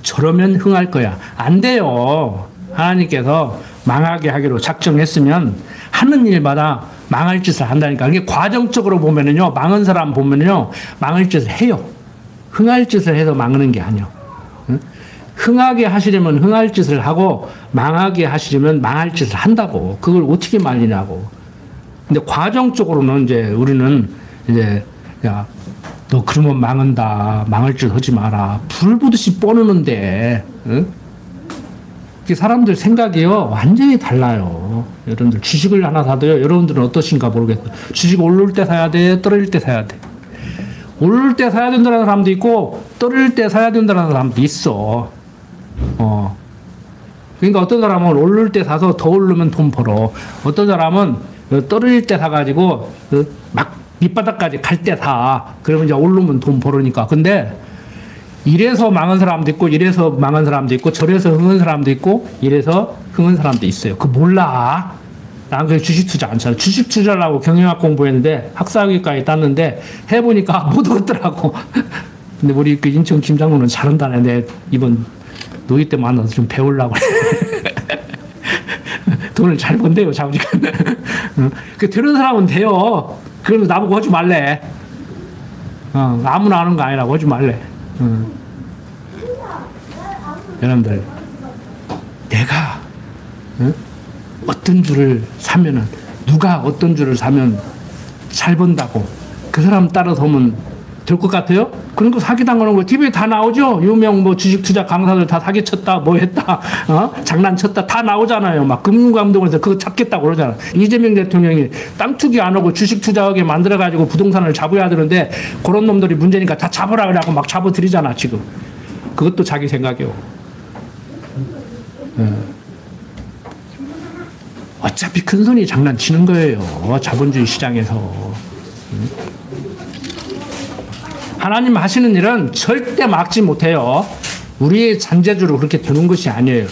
저러면 흥할 거야. 안 돼요. 하나님께서 망하게 하기로 작정했으면 하는 일마다 망할 짓을 한다니까. 이게 과정적으로 보면은요, 망한 사람 보면은요, 망할 짓을 해요. 흥할 짓을 해서 망하는 게 아니요. 흥하게 하시려면 흥할 짓을 하고 망하게 하시려면 망할 짓을 한다고. 그걸 어떻게 말리냐고. 근데 과정적으로는 이제 우리는 이제 야, 너 그러면 망한다. 망할 짓 하지 마라. 불 보듯이 뻔하는데, 응? 사람들 생각이요 완전히 달라요. 여러분들 주식을 하나 사도요. 여러분들은 어떠신가 모르겠어요. 주식 오를 때 사야 돼, 떨어질 때 사야 돼. 오를 때 사야 된다는 사람도 있고 떨어질 때 사야 된다는 사람도 있어. 그러니까 어떤 사람은 오를 때 사서 더 오르면 돈 벌어. 어떤 사람은 떨어질 때 사가지고 막 밑바닥까지 갈 때 사. 그러면 이제 오르면 돈 벌으니까. 근데 이래서 망한 사람도 있고 이래서 망한 사람도 있고 저래서 흥한 사람도 있고 이래서 흥한 사람도 있어요. 그거 몰라. 난 그냥 주식 투자 안 쳐. 주식 투자라고 경영학 공부했는데 학사학위까지 땄는데 해보니까 못 얻더라고. 근데 우리 그 인천 김장로는 잘한다는데 이번 노이 때 만나서 좀 배우려고 돈을 잘 번대요, 자우지가. 그 들은 사람은 돼요. 그러면 나보고 하지 말래. 아무나 하는 거 아니라고 하지 말래. 여러분들, 내가 어떤 줄을 사면은 누가 어떤 줄을 사면 잘 번다고 그 사람 따라서 하면 될 것 같아요? 그런 거 사기당하는 거 TV에 다 나오죠? 유명 뭐 주식 투자 강사들 다 사기쳤다, 뭐 했다, 장난쳤다, 다 나오잖아요. 막 금융감독원에서 그거 잡겠다고 그러잖아. 이재명 대통령이 땅 투기 안 하고 주식 투자하게 만들어가지고 부동산을 잡아야 되는데 그런 놈들이 문제니까 다 잡으라 그래갖고 막 잡아들이잖아, 지금. 그것도 자기 생각이요. 어차피 큰 손이 장난치는 거예요. 자본주의 시장에서. 하나님 하시는 일은 절대 막지 못해요. 우리의 잔재주로 그렇게 되는 것이 아니에요.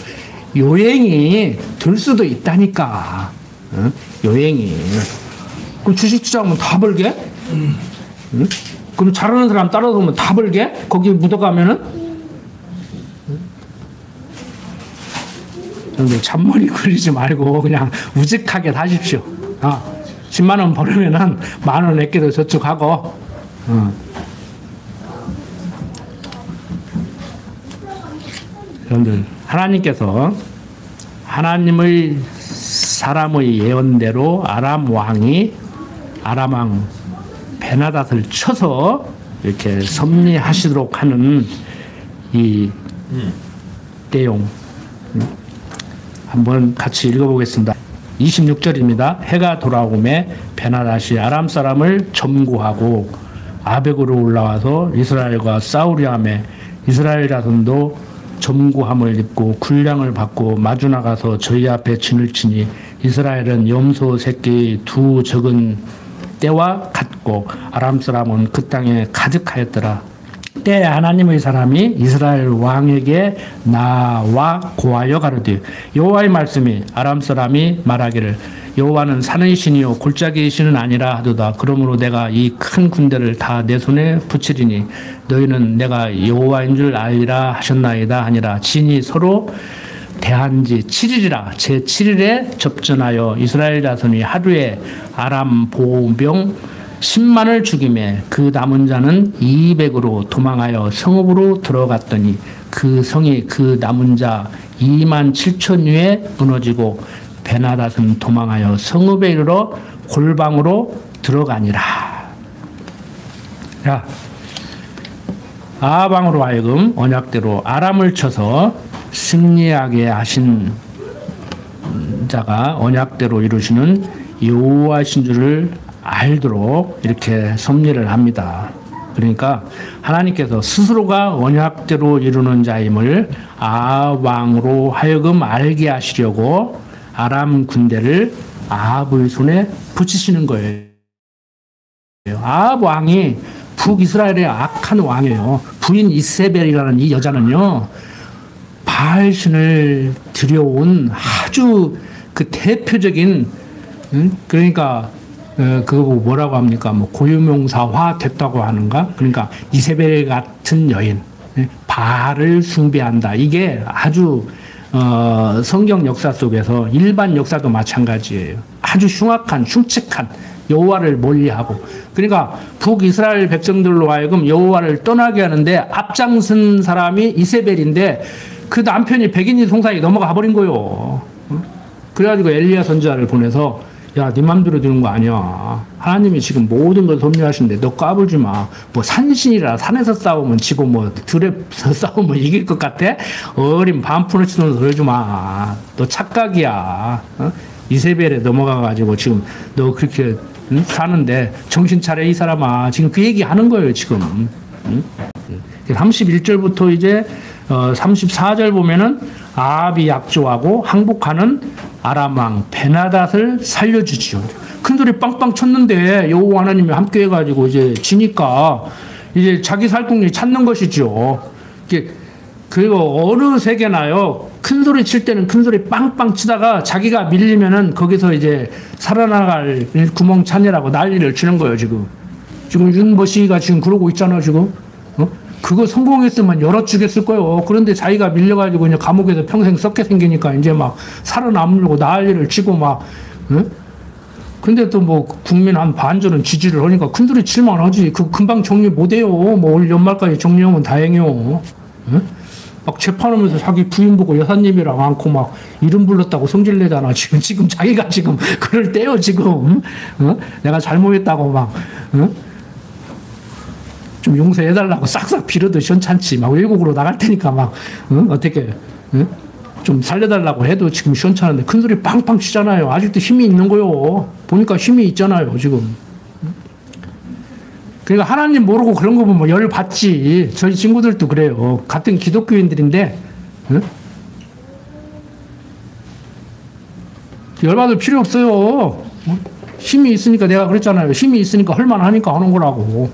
요행이 될 수도 있다니까. 응? 요행이. 그럼 주식 투자하면 다 벌게? 응? 그럼 잘하는 사람 따라오면 다 벌게? 거기 묻어가면은? 여러분들 잔머리 굴리지 말고 그냥 우직하게 사십시오. 10만 원 벌으면은 만 원 내게도 저축하고. 여러분들 하나님께서 하나님의 사람의 예언대로 아람 왕 베나닷을 쳐서 이렇게 섭리하시도록 하는 이 내용 한번 같이 읽어보겠습니다. 26절입니다. 해가 돌아오매 베나닷이 아람 사람을 점거하고 아벡으로 올라와서 이스라엘과 싸우려 하매 이스라엘 자손도 점거함을 입고 군량을 받고 마주 나가서 저희 앞에 진을 치니 이스라엘은 염소 새끼 두 적은 때와 같고 아람 사람은 그 땅에 가득하였더라. 때에 하나님의 사람이 이스라엘 왕에게 나와 고하여 가로되 여호와의 말씀이 아람 사람이 말하기를 여호와는 산의 신이요 골짜기의 신은 아니라 하도다. 그러므로 내가 이 큰 군대를 다 내 손에 붙이리니 너희는 내가 여호와인 줄 알리라 하셨나이다 하니라. 진이 서로 대한 지 7일이라 제7일에 접전하여 이스라엘 자손이 하루에 아람 보병 10만을 죽이매 그 남은 자는 200으로 도망하여 성읍으로 들어갔더니 그 성이 그 남은 자 2만 7천유에 무너지고 베나닷은 도망하여 성읍에 이르러 골방으로 들어가니라. 자, 아방으로 하여금 언약대로 아람을 쳐서 승리하게 하신 자가 언약대로 이루시는 여호와신 줄을 알도록 이렇게 섭리를 합니다. 그러니까 하나님께서 스스로가 언약대로 이루는 자임을 아왕으로 하여금 알게 하시려고 아람 군대를 아합의 손에 붙이시는 거예요. 아합 왕이 북이스라엘의 악한 왕이에요. 부인 이세벨이라는 이 여자는요, 바알신을 들여온 아주 그 대표적인, 그러니까 그거 뭐라고 합니까? 뭐 고유명사화 됐다고 하는가? 그러니까 이세벨 같은 여인, 바알을 숭배한다. 이게 아주 성경 역사 속에서 일반 역사도 마찬가지예요. 아주 흉악한, 흉측한 여호와를 멀리하고, 그러니까 북이스라엘 백성들로 하여금 여호와를 떠나게 하는데 앞장선 사람이 이세벨인데 그 남편이 백인이 송사에 넘어가 버린 거요. 그래가지고 엘리야 선지자를 보내서 야, 네 맘대로 되는 거 아니야. 하나님이 지금 모든 걸 섭리하시는데 너 까불지 마. 뭐 산신이라 산에서 싸우면 지고 뭐 들에서 싸우면 이길 것 같아? 어린 반푼어치 돈을 들어주 마. 너 착각이야. 이세벨에 넘어가가지고 지금 너 그렇게 사는데 정신 차려 이 사람아. 지금 그 얘기 하는 거예요 지금. 31절부터 이제 34절 보면은 아합이 약조하고 항복하는 아람 왕 베나닷을 살려주지요. 큰 소리 빵빵 쳤는데 여호와 하나님이 함께 해가지고 이제 지니까 이제 자기 살궁리 찾는 것이죠. 그리고 어느 세계나요, 큰 소리 칠 때는 큰 소리 빵빵 치다가 자기가 밀리면은 거기서 이제 살아나갈 구멍 찾느라고 난리를 치는 거예요 지금. 지금 윤보시가 지금 그러고 있잖아 지금. 그거 성공했으면 열어주겠을 거예요. 그런데 자기가 밀려가지고 그냥 감옥에서 평생 썩게 생기니까 이제 막 살아남으려고 난리를 치고 막, 응? 근데 또 뭐 국민 한 반절은 지지를 하니까 큰소리 칠만 하지. 그 금방 정리 못해요. 뭐 올 연말까지 정리하면 다행이요. 응? 막 재판하면서 자기 부인 보고 여사님이랑 안고 막 이름 불렀다고 성질내잖아. 지금 자기가 지금 그럴 때요, 지금. 응? 내가 잘못했다고 막, 응? 좀 용서해달라고 싹싹 빌어도 시원찮지. 막 외국으로 나갈 테니까 막, 어떻게, 좀 살려달라고 해도 지금 시원찮은데 큰 소리 빵빵 치잖아요. 아직도 힘이 있는 거요. 보니까 힘이 있잖아요, 지금. 그러니까 하나님 모르고 그런 거 보면 열 받지. 저희 친구들도 그래요. 같은 기독교인들인데, 열 받을 필요 없어요. 힘이 있으니까 내가 그랬잖아요. 힘이 있으니까 할만하니까 하는 거라고.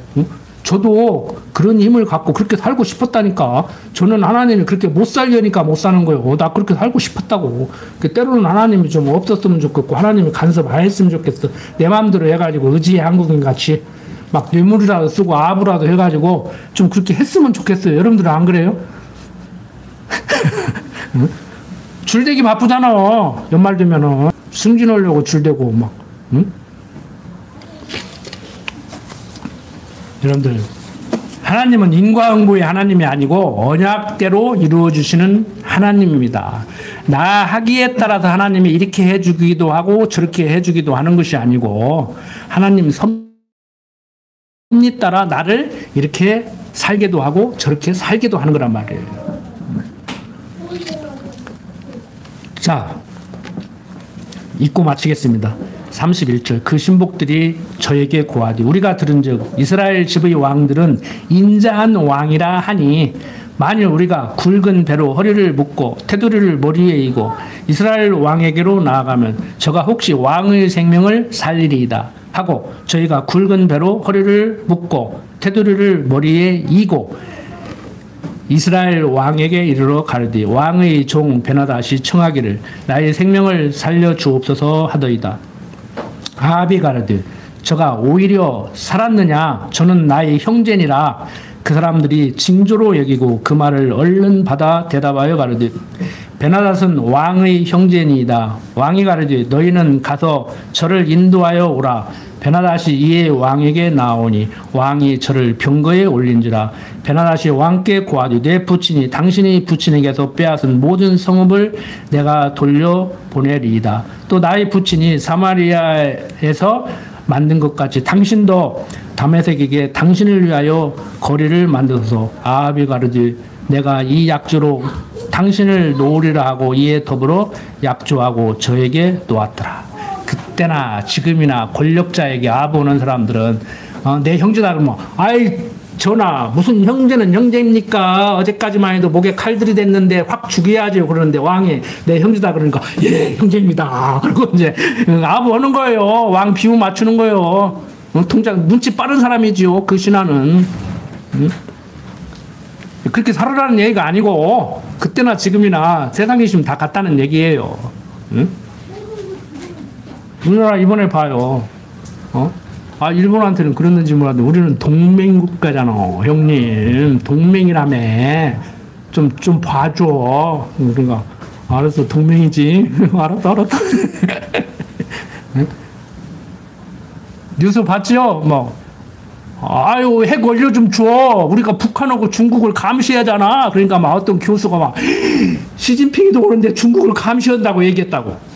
저도 그런 힘을 갖고 그렇게 살고 싶었다니까. 저는 하나님이 그렇게 못 살려니까 못 사는 거예요. 나 그렇게 살고 싶었다고. 때로는 하나님이 좀 없었으면 좋겠고, 하나님이 간섭 안 했으면 좋겠어. 내 마음대로 해가지고 의지의 한국인 같이 막 뇌물이라도 쓰고 아부라도 해가지고 좀 그렇게 했으면 좋겠어요. 여러분들은 안 그래요? 응? 줄대기 바쁘잖아. 연말 되면은 승진하려고 줄대고 막. 응? 여러분들, 하나님은 인과응보의 하나님이 아니고 언약대로 이루어주시는 하나님입니다. 나 하기에 따라서 하나님이 이렇게 해주기도 하고 저렇게 해주기도 하는 것이 아니고, 하나님 섭리 따라 나를 이렇게 살게도 하고 저렇게 살게도 하는 거란 말이에요. 자, 읽고 마치겠습니다. 31절, 그 신복들이 저에게 고하되 우리가 들은즉 이스라엘 집의 왕들은 인자한 왕이라 하니 만일 우리가 굵은 배로 허리를 묶고 테두리를 머리에 이고 이스라엘 왕에게로 나아가면 저가 혹시 왕의 생명을 살리리이다 하고, 저희가 굵은 배로 허리를 묶고 테두리를 머리에 이고 이스라엘 왕에게 이르러 가르되 왕의 종 베나다시 청하기를 나의 생명을 살려 주옵소서 하더이다. 아합이 가르되 저가 오히려 살았느냐, 저는 나의 형제니라. 그 사람들이 징조로 여기고 그 말을 얼른 받아 대답하여 가르되 베나닷은 왕의 형제니이다. 왕이 가르되 너희는 가서 저를 인도하여 오라. 베나닷이 이에 왕에게 나오니 왕이 저를 병거에 올린지라. 베나닷이 왕께 고하되 내 부친이 당신이 부친에게서 빼앗은 모든 성읍을 내가 돌려보내리이다. 또 나의 부친이 사마리아에서 만든 것 같이 당신도 다메섹에게 당신을 위하여 거리를 만드소서. 아합이 가르되 내가 이 약조로 당신을 놓으리라 하고 이에 더불어 약조하고 저에게 놓았더라. 그때나 지금이나 권력자에게 아부하는 사람들은 내 형제다 그러면 아이 전하 무슨 형제는 형제입니까? 어제까지만 해도 목에 칼들이 됐는데 확 죽여야죠. 그러는데 왕이 내 형제다 그러니까 예 형제입니다. 그리고 이제 아부하는 거예요. 왕 비유 맞추는 거예요. 통장 눈치 빠른 사람이지요. 그 신하는. 그렇게 살아라는 얘기가 아니고 그때나 지금이나 세상에 있으면 다 같다는 얘기예요. 응? 우리나라 이번에 봐요. 아, 일본한테는 그랬는지 몰라도 우리는 동맹국가잖아. 형님, 동맹이라며. 좀 봐줘. 그러니까, 알았어, 동맹이지. 알았어. 뉴스 봤지요? 뭐, 아유, 핵 원료 좀 줘. 우리가 북한하고 중국을 감시하잖아. 그러니까 막 어떤 교수가 막, 시진핑이도 오는데 중국을 감시한다고 얘기했다고.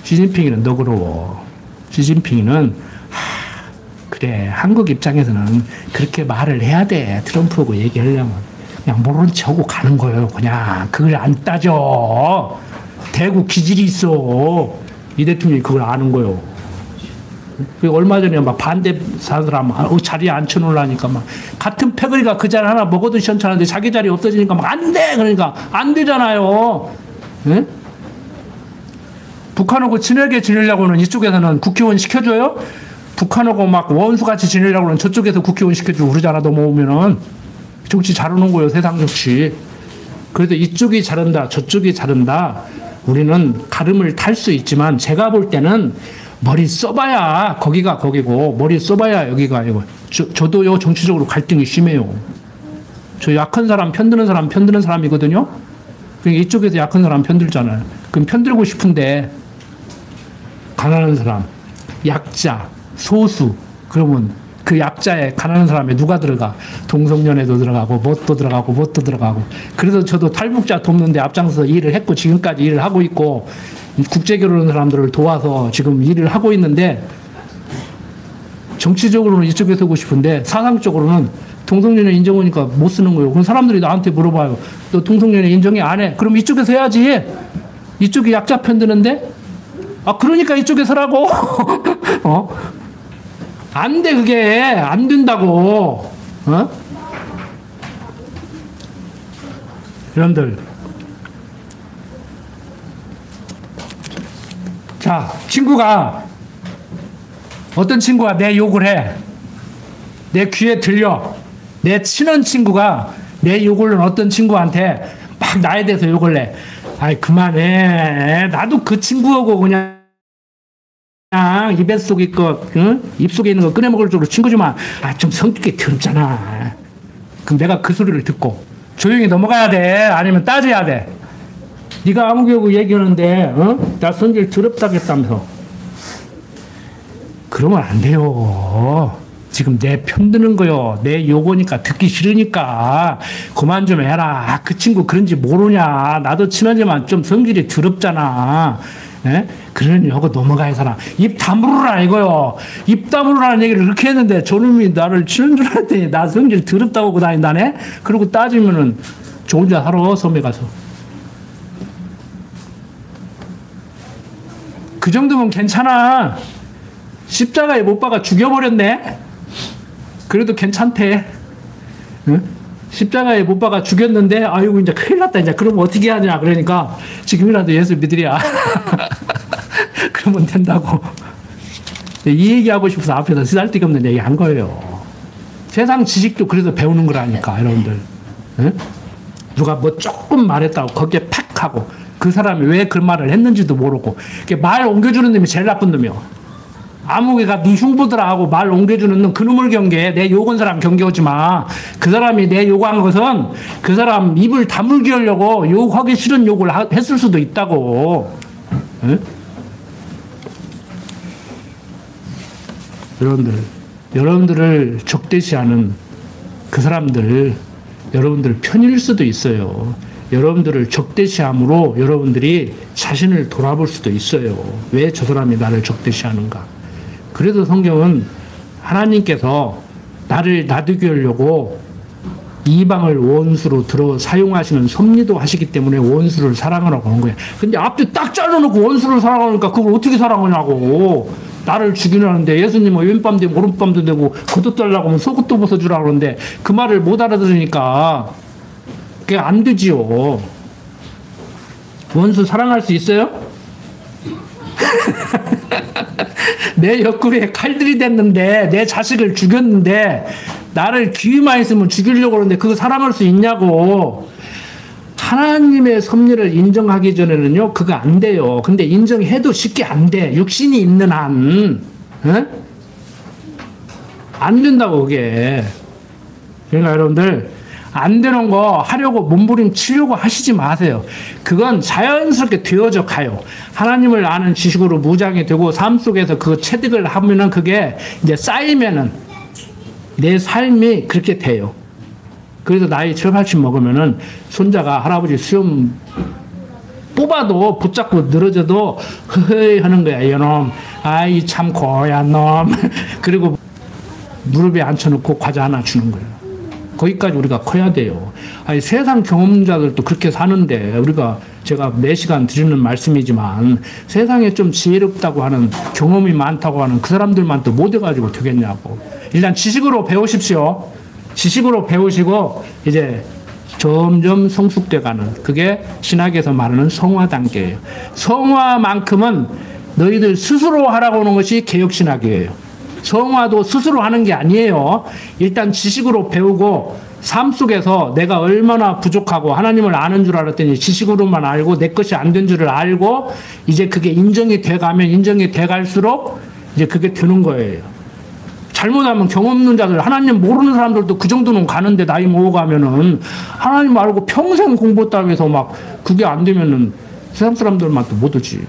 시진핑이는 너그러워. 시진핑이는 그래 한국 입장에서는 그렇게 말을 해야 돼. 트럼프하고 얘기하려면 그냥 모른 척하고 가는 거예요. 그냥 그걸 안 따져. 대구 기질이 있어. 이 대통령이 그걸 아는 거예요. 얼마 전에 막 반대 사람 자리에 앉혀놓으려니까 막 같은 패거리가 그 자리 하나 먹어도 시원찮은데 자기 자리 없어지니까 막 안 돼. 그러니까 안 되잖아요. 응? 북한하고 친하게 지내려고는 이쪽에서는 국회의원 시켜줘요? 북한하고 막 원수같이 지내려고는 저쪽에서 국회의원 시켜주고 그러잖아. 넘어오면은. 정치 잘하는 거예요. 세상 정치. 그래도 이쪽이 잘한다. 저쪽이 잘한다. 우리는 가름을 탈 수 있지만 제가 볼 때는 머리 써봐야 거기가 거기고 머리 써봐야 여기가 아니고 저도요 정치적으로 갈등이 심해요. 저 약한 사람 편드는 사람이거든요. 그러니까 이쪽에서 약한 사람 편들잖아요. 그럼 편들고 싶은데 가난한 사람, 약자, 소수 그러면 그 약자에 가난한 사람에 누가 들어가? 동성연애도 들어가고 뭣도 들어가고 그래서 저도 탈북자 돕는데 앞장서서 일을 했고 지금까지 일을 하고 있고 국제결혼한 사람들을 도와서 지금 일을 하고 있는데 정치적으로는 이쪽에 서고 싶은데 사상적으로는 동성연애 인정하니까 못 쓰는 거예요. 그럼 사람들이 나한테 물어봐요. 너 동성연애 인정해? 안 해? 그럼 이쪽에서 해야지. 이쪽이 약자 편드는데? 아, 그러니까 이쪽에 서라고. 안 돼, 그게. 안 된다고. 여러분들. 자, 어떤 친구가 내 욕을 해. 내 귀에 들려. 내 친한 친구가 내 욕을 어떤 친구한테 막 나에 대해서 욕을 내. 아이, 그만해. 나도 그 친구하고 그냥 입속에 입속에 있는 거 꺼내 먹을 정도로 친구지만, 좀 성격이 더럽잖아. 그럼 내가 그 소리를 듣고 조용히 넘어가야 돼? 아니면 따져야 돼? 네가 아무개고 얘기하는데, 나 성질 더럽다겠다면서. 그러면 안 돼요. 지금 내 편드는 거요. 내 요거니까, 듣기 싫으니까 그만 좀 해라. 그 친구 그런지 모르냐. 나도 친하지만 좀 성질이 더럽잖아. 예? 그러니 하고 넘어가야 사람. 입 다물으라 이거요. 입 다물으라는 얘기를 그렇게 했는데 저놈이 나를 치는 줄 알았더니 나 성질 더럽다고 하고 다닌다네. 그러고 따지면은 저 혼자 살아, 섬에 가서. 그 정도면 괜찮아. 십자가에 못 박아 죽여버렸네. 그래도 괜찮대. 응? 십자가에 못 박아 죽였는데, 아이고, 이제 큰일 났다. 이제 그러면 어떻게 하냐. 그러니까, 지금이라도 예수 믿으랴. 그러면 된다고. 이 얘기하고 싶어서 앞에서 쓰잘데기 없는 얘기 한 거예요. 세상 지식도 그래서 배우는 거라니까, 여러분들. 응? 누가 뭐 조금 말했다고 거기에 팍 하고, 그 사람이 왜 그 말을 했는지도 모르고, 말 옮겨주는 놈이 제일 나쁜 놈이요. 아무개가 네 흉보더라 하고 말 옮겨주는 놈, 그놈을 경계해. 내 욕한 사람 경계하지 마. 그 사람이 내 욕한 것은 그 사람 입을 다물게 하려고 욕하기 싫은 욕을 했을 수도 있다고. 응? 여러분들을 적대시하는 그 사람들, 여러분들 편일 수도 있어요. 여러분들을 적대시함으로 여러분들이 자신을 돌아볼 수도 있어요. 왜 저 사람이 나를 적대시하는가? 그래도 성경은 하나님께서 나를 놔두게 하려고 이방을 원수로 들어 사용하시는 섭리도 하시기 때문에 원수를 사랑하라고 하는 거예요. 근데 앞에 딱 잘라놓고 원수를 사랑하니까 그걸 어떻게 사랑하냐고. 나를 죽이려는데 예수님은 왼밤 되고 오른밤도 되고 겉옷 달라고 하면 속옷도 벗어주라고 그러는데 그 말을 못 알아들으니까 그게 안 되지요. 원수 사랑할 수 있어요? 내 옆구리에 칼들이 됐는데 내 자식을 죽였는데 나를 기회만 있으면 죽이려고 하는데 그거 사랑할 수 있냐고. 하나님의 섭리를 인정하기 전에는요 그거 안 돼요. 근데 인정해도 쉽게 안 돼. 육신이 있는 한. 에? 안 된다고 그게. 그러니까 여러분들 안 되는 거 하려고 몸부림치려고 하시지 마세요. 그건 자연스럽게 되어져 가요. 하나님을 아는 지식으로 무장이 되고 삶 속에서 그 체득을 하면은 그게 이제 쌓이면은 내 삶이 그렇게 돼요. 그래서 나이 7, 80 먹으면은 손자가 할아버지 수염 뽑아도 붙잡고 늘어져도 허허이 하는 거야. 이놈, 아이 참 고얀 놈. 그리고 무릎에 앉혀놓고 과자 하나 주는 거예요. 거기까지 우리가 커야 돼요. 아니, 세상 경험자들도 그렇게 사는데 우리가 제가 매 시간 드리는 말씀이지만 세상에 좀 지혜롭다고 하는 경험이 많다고 하는 그 사람들만 또 못 해가지고 되겠냐고. 일단 지식으로 배우십시오. 지식으로 배우시고 이제 점점 성숙돼가는 그게 신학에서 말하는 성화 단계예요. 성화만큼은 너희들 스스로 하라고 하는 것이 개혁신학이에요. 성화도 스스로 하는 게 아니에요. 일단 지식으로 배우고 삶 속에서 내가 얼마나 부족하고 하나님을 아는 줄 알았더니 지식으로만 알고 내 것이 안 된 줄을 알고 이제 그게 인정이 돼가면 인정이 돼갈수록 이제 그게 되는 거예요. 잘못하면 경험 없는 자들, 하나님 모르는 사람들도 그 정도는 가는데 나이 먹어가면은 하나님 알고 평생 공부했다고 해서 막 그게 안 되면은 세상 사람들만 또 못 오지.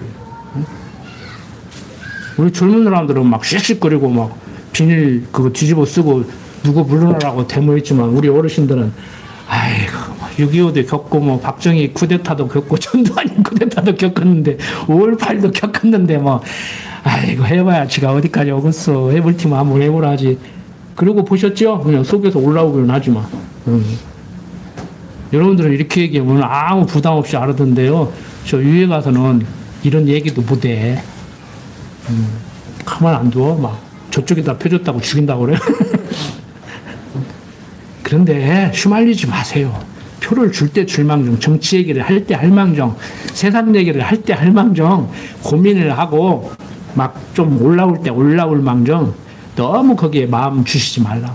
우리 젊은 사람들은 막 씩씩거리고 막 비닐 그거 뒤집어 쓰고 누구 물러나라고 데모했지만 우리 어르신들은 아이고 6.25도 겪고 뭐 박정희 쿠데타도 겪고 전두환 쿠데타도 겪었는데 5.18도 겪었는데 뭐 아이고 해봐야 지가 어디까지 오겠어. 해볼 팀 한번 해보라지. 그리고 보셨죠? 그냥 속에서 올라오기는 하지만 여러분들은 이렇게 얘기하면 아무 부담 없이 알아듣는데요. 저 위에 가서는 이런 얘기도 못해. 가만 안 둬. 막 저쪽에다 펴줬다고 죽인다고 그래. 그런데 휘말리지 마세요. 표를 줄 때 줄망정, 정치 얘기를 할 때 할망정, 세상 얘기를 할 때 할망정, 고민을 하고 막 좀 올라올 때 올라올 망정, 너무 거기에 마음 주시지 말라고.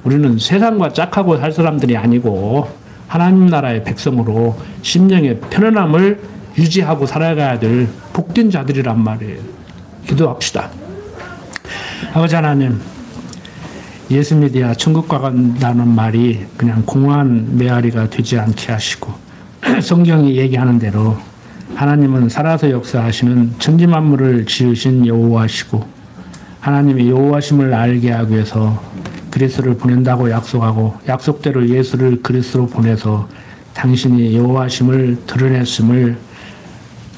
우리는 세상과 짝하고 살 사람들이 아니고 하나님 나라의 백성으로 심령의 편안함을 유지하고 살아가야 될 복된 자들이란 말이에요. 기도합시다. 아버지 하나님, 예수 믿어야 천국 간다는 말이 그냥 공허한 메아리가 되지 않게 하시고 성경이 얘기하는 대로 하나님은 살아서 역사하시는 천지만물을 지으신 여호와시고 하나님의 여호와심을 알게 하기 위해서 그리스도를 보낸다고 약속하고 약속대로 예수를 그리스도로 보내서 당신이 여호와심을 드러냈음을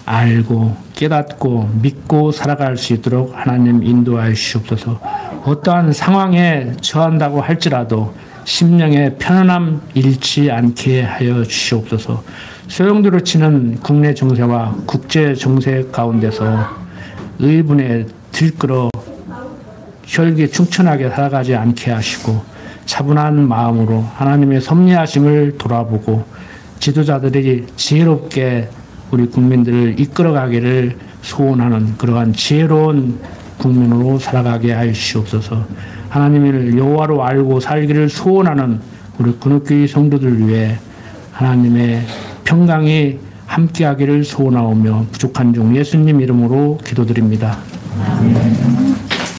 알고 깨닫고 믿고 살아갈 수 있도록 하나님 인도하여 주시옵소서. 어떠한 상황에 처한다고 할지라도 심령의 편안함 잃지 않게 하여 주시옵소서. 소용돌이 치는 국내 정세와 국제 정세 가운데서 의분에 들끓어 혈기 충천하게 살아가지 않게 하시고 차분한 마음으로 하나님의 섭리하심을 돌아보고 지도자들이 지혜롭게 우리 국민들을 이끌어가기를 소원하는 그러한 지혜로운 국민으로 살아가게 하여 주시옵소서. 하나님을 여호와로 알고 살기를 소원하는 우리 근육교회 성도들 위해 하나님의 평강이 함께하기를 소원하오며 부족한 중 예수님 이름으로 기도드립니다. 아멘.